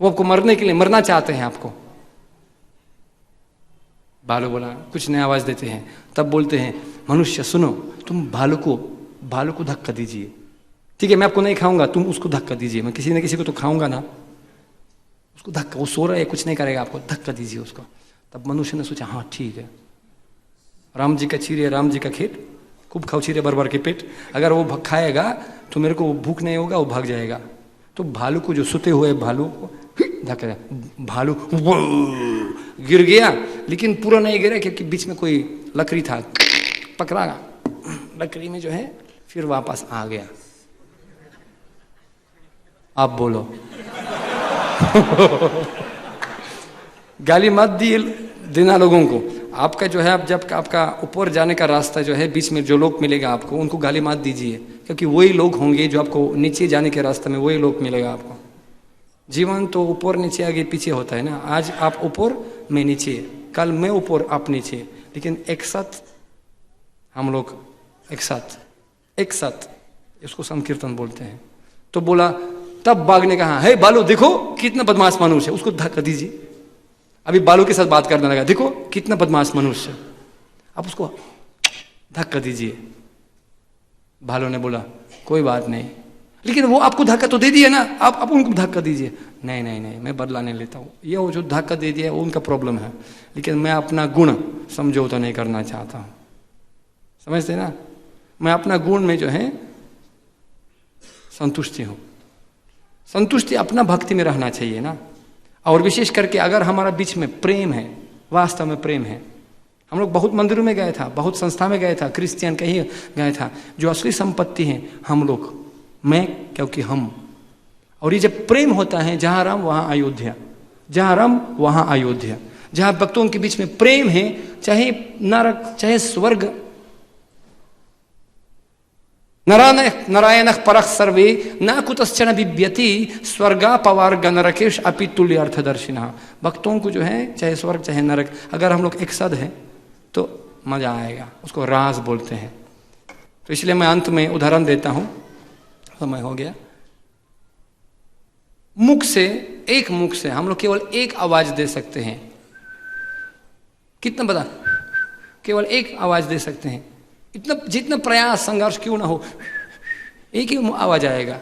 वो आपको मरने के लिए, मरना चाहते हैं आपको। भालू बोला, कुछ नहीं, आवाज देते हैं। तब बोलते हैं, मनुष्य सुनो, तुम भालू को धक्का दीजिए। ठीक है, मैं आपको नहीं खाऊंगा, तुम उसको धक्का दीजिए, मैं किसी न किसी को तो खाऊंगा ना, उसको धक्का, वो सो रहा है, कुछ नहीं करेगा, आपको धक्का दीजिए उसको। तब मनुष्य ने सोचा, हाँ ठीक है, राम जी का चिड़िया, राम जी का खेत, खूब खाओ चिड़िया भर भर के पेट, अगर वो खाएगा तो मेरे को भूख नहीं होगा, वो भाग जाएगा। तो भालू को, जो सुते हुए भालू को धक्का, भालू गिर गया, लेकिन पूरा नहीं गिरा क्योंकि बीच में कोई लकड़ी था, पकड़ा लकड़ी में जो है, फिर वापस आ गया। आप बोलो। गाली मत देना लोगों को। आपका जो है, जब आपका ऊपर जाने का रास्ता जो है, बीच में जो लोग मिलेगा आपको, उनको गाली मत दीजिए, क्योंकि वही लोग होंगे जो आपको नीचे जाने के रास्ते में, वही लोग मिलेगा आपको। जीवन तो ऊपर नीचे आगे पीछे होता है ना, आज आप ऊपर मैं नीचे, कल मैं ऊपर आप नीचे, लेकिन एक साथ हम लोग, एक साथ इसको संकीर्तन बोलते हैं। तो बोला, तब बाघ ने कहा, हे बालू, देखो कितना बदमाश मनुष्य है, उसको धक्का दीजिए। अभी बालू के साथ बात करने लगा, देखो कितना बदमाश मनुष्य, आप उसको धक्का दीजिए। भालू ने बोला, कोई बात नहीं, लेकिन वो आपको धक्का तो दे दिया ना, आप उनको धक्का दीजिए। नहीं नहीं नहीं, मैं बदला नहीं लेता हूँ, ये वो जो धक्का दे दिया वो उनका प्रॉब्लम है, लेकिन मैं अपना गुण समझौता नहीं करना चाहता हूँ। समझते ना, मैं अपना गुण में जो है संतुष्टि हूँ। संतुष्टि अपना भक्ति में रहना चाहिए ना। और विशेष करके अगर हमारा बीच में प्रेम है, वास्तव में प्रेम है। हम लोग बहुत मंदिरों में गए था, बहुत संस्था में गए था, क्रिश्चियन कहीं गए था, जो असली संपत्ति है हम लोग, मैं, क्योंकि हम। और ये जब प्रेम होता है, जहाँ राम वहाँ अयोध्या, जहाँ राम वहाँ अयोध्या, जहाँ भक्तों के बीच में प्रेम है, चाहे नरक चाहे स्वर्ग, नारायण परख सर्वे न कुतश्चन बिभ्यति स्वर्गापवार्ग नरकेश अपि तुल्य अर्थदर्शिना। भक्तों को जो है चाहे स्वर्ग चाहे नरक, अगर हम लोग एक साथ हैं तो मजा आएगा, उसको रास बोलते हैं। तो इसलिए मैं अंत में उदाहरण देता हूं, समय हो गया। मुख से, एक मुख से हम लोग केवल एक आवाज दे सकते हैं। कितना बता, केवल एक आवाज दे सकते हैं। इतना जितना प्रयास संघर्ष क्यों ना हो, एक ही आवाज आएगा।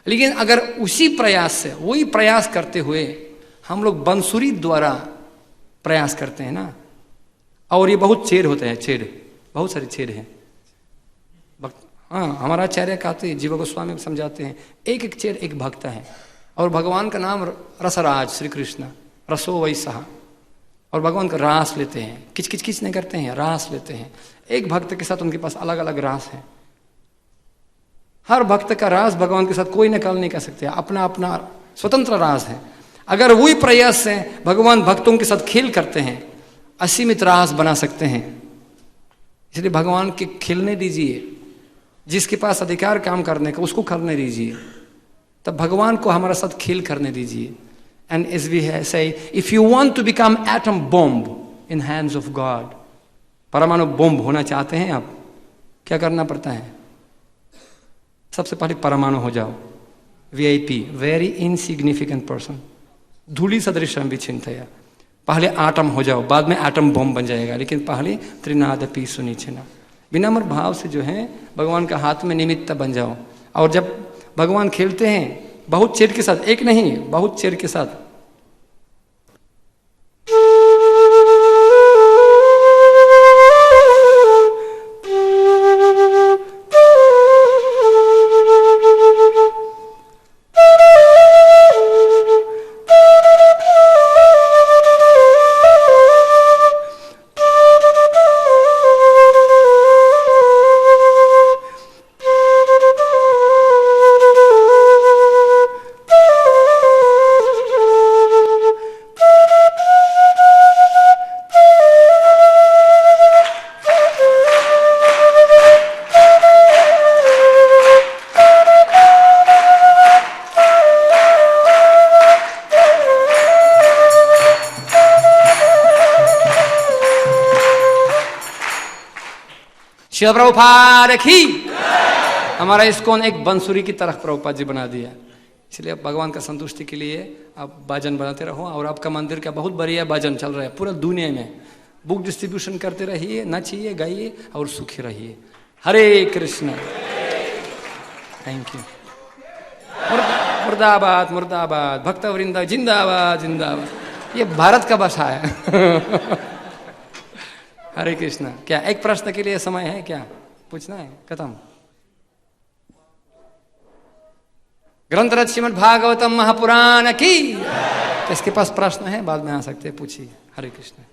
लेकिन अगर उसी प्रयास से, वही प्रयास करते हुए हम लोग बंसुरी द्वारा प्रयास करते हैं ना, और ये बहुत छेद होते हैं, छेद बहुत सारे छेद हैं। हाँ, हमारा आचार्य कहते हैं, जीव गोस्वामी समझाते हैं, एक एक छेद एक भक्त है। और भगवान का नाम रसराज श्री कृष्ण, रसो वैसा। और भगवान का रास लेते हैं, किच किच किच नहीं करते हैं, रास लेते हैं। एक भक्त के साथ उनके पास अलग अलग रास है। हर भक्त का रास भगवान के साथ कोई नकल नहीं कर सकते, अपना अपना स्वतंत्र रास है। अगर वही प्रयास से भगवान भक्तों के साथ खेल करते हैं, असीमित रास बना सकते हैं। इसलिए भगवान के खेलने दीजिए, जिसके पास अधिकार काम करने का उसको करने दीजिए, तब भगवान को हमारे साथ खेल करने दीजिए। And as we say, if you want to become atom bomb in hands of God, परमाणु बॉम्ब होना चाहते हैं आप, क्या करना पड़ता है? सबसे पहले परमाणु हो जाओ, VIP, वेरी इनसिग्निफिकेंट पर्सन, धूलि सदृश विचिंतया। पहले आटम हो जाओ, बाद में एटम बॉम्ब बन जाएगा। लेकिन पहले त्रिनादपि सुनिचिना, विनम्र भाव से जो है भगवान का हाथ में निमित्त बन जाओ। और जब भगवान खेलते हैं बहुत चेर के साथ, एक नहीं बहुत चेर के साथ, शिव प्रभुपाद की। हमारा इस्कॉन एक बंसुरी की तरह प्रभुपाद जी बना दिया। इसलिए भगवान का संतुष्टि के लिए आप भजन बनाते रहो। और आपका मंदिर का बहुत बढ़िया भजन चल रहा है पूरा दुनिया में। बुक डिस्ट्रीब्यूशन करते रहिए, नाचिए गाइए और सुखी रहिए। हरे कृष्ण। Thank you. मुर्दाबाद मुर्दाबाद, भक्त वृंदा जिंदाबाद जिंदाबाद। ये भारत का भाषा है। हरे कृष्णा। क्या एक प्रश्न के लिए समय है? क्या पूछना है? खत्म। ग्रंथरज श्रीमद् भागवतम महापुराण की। इसके पास प्रश्न है, बाद में आ सकते हैं, पूछिए। हरे कृष्ण।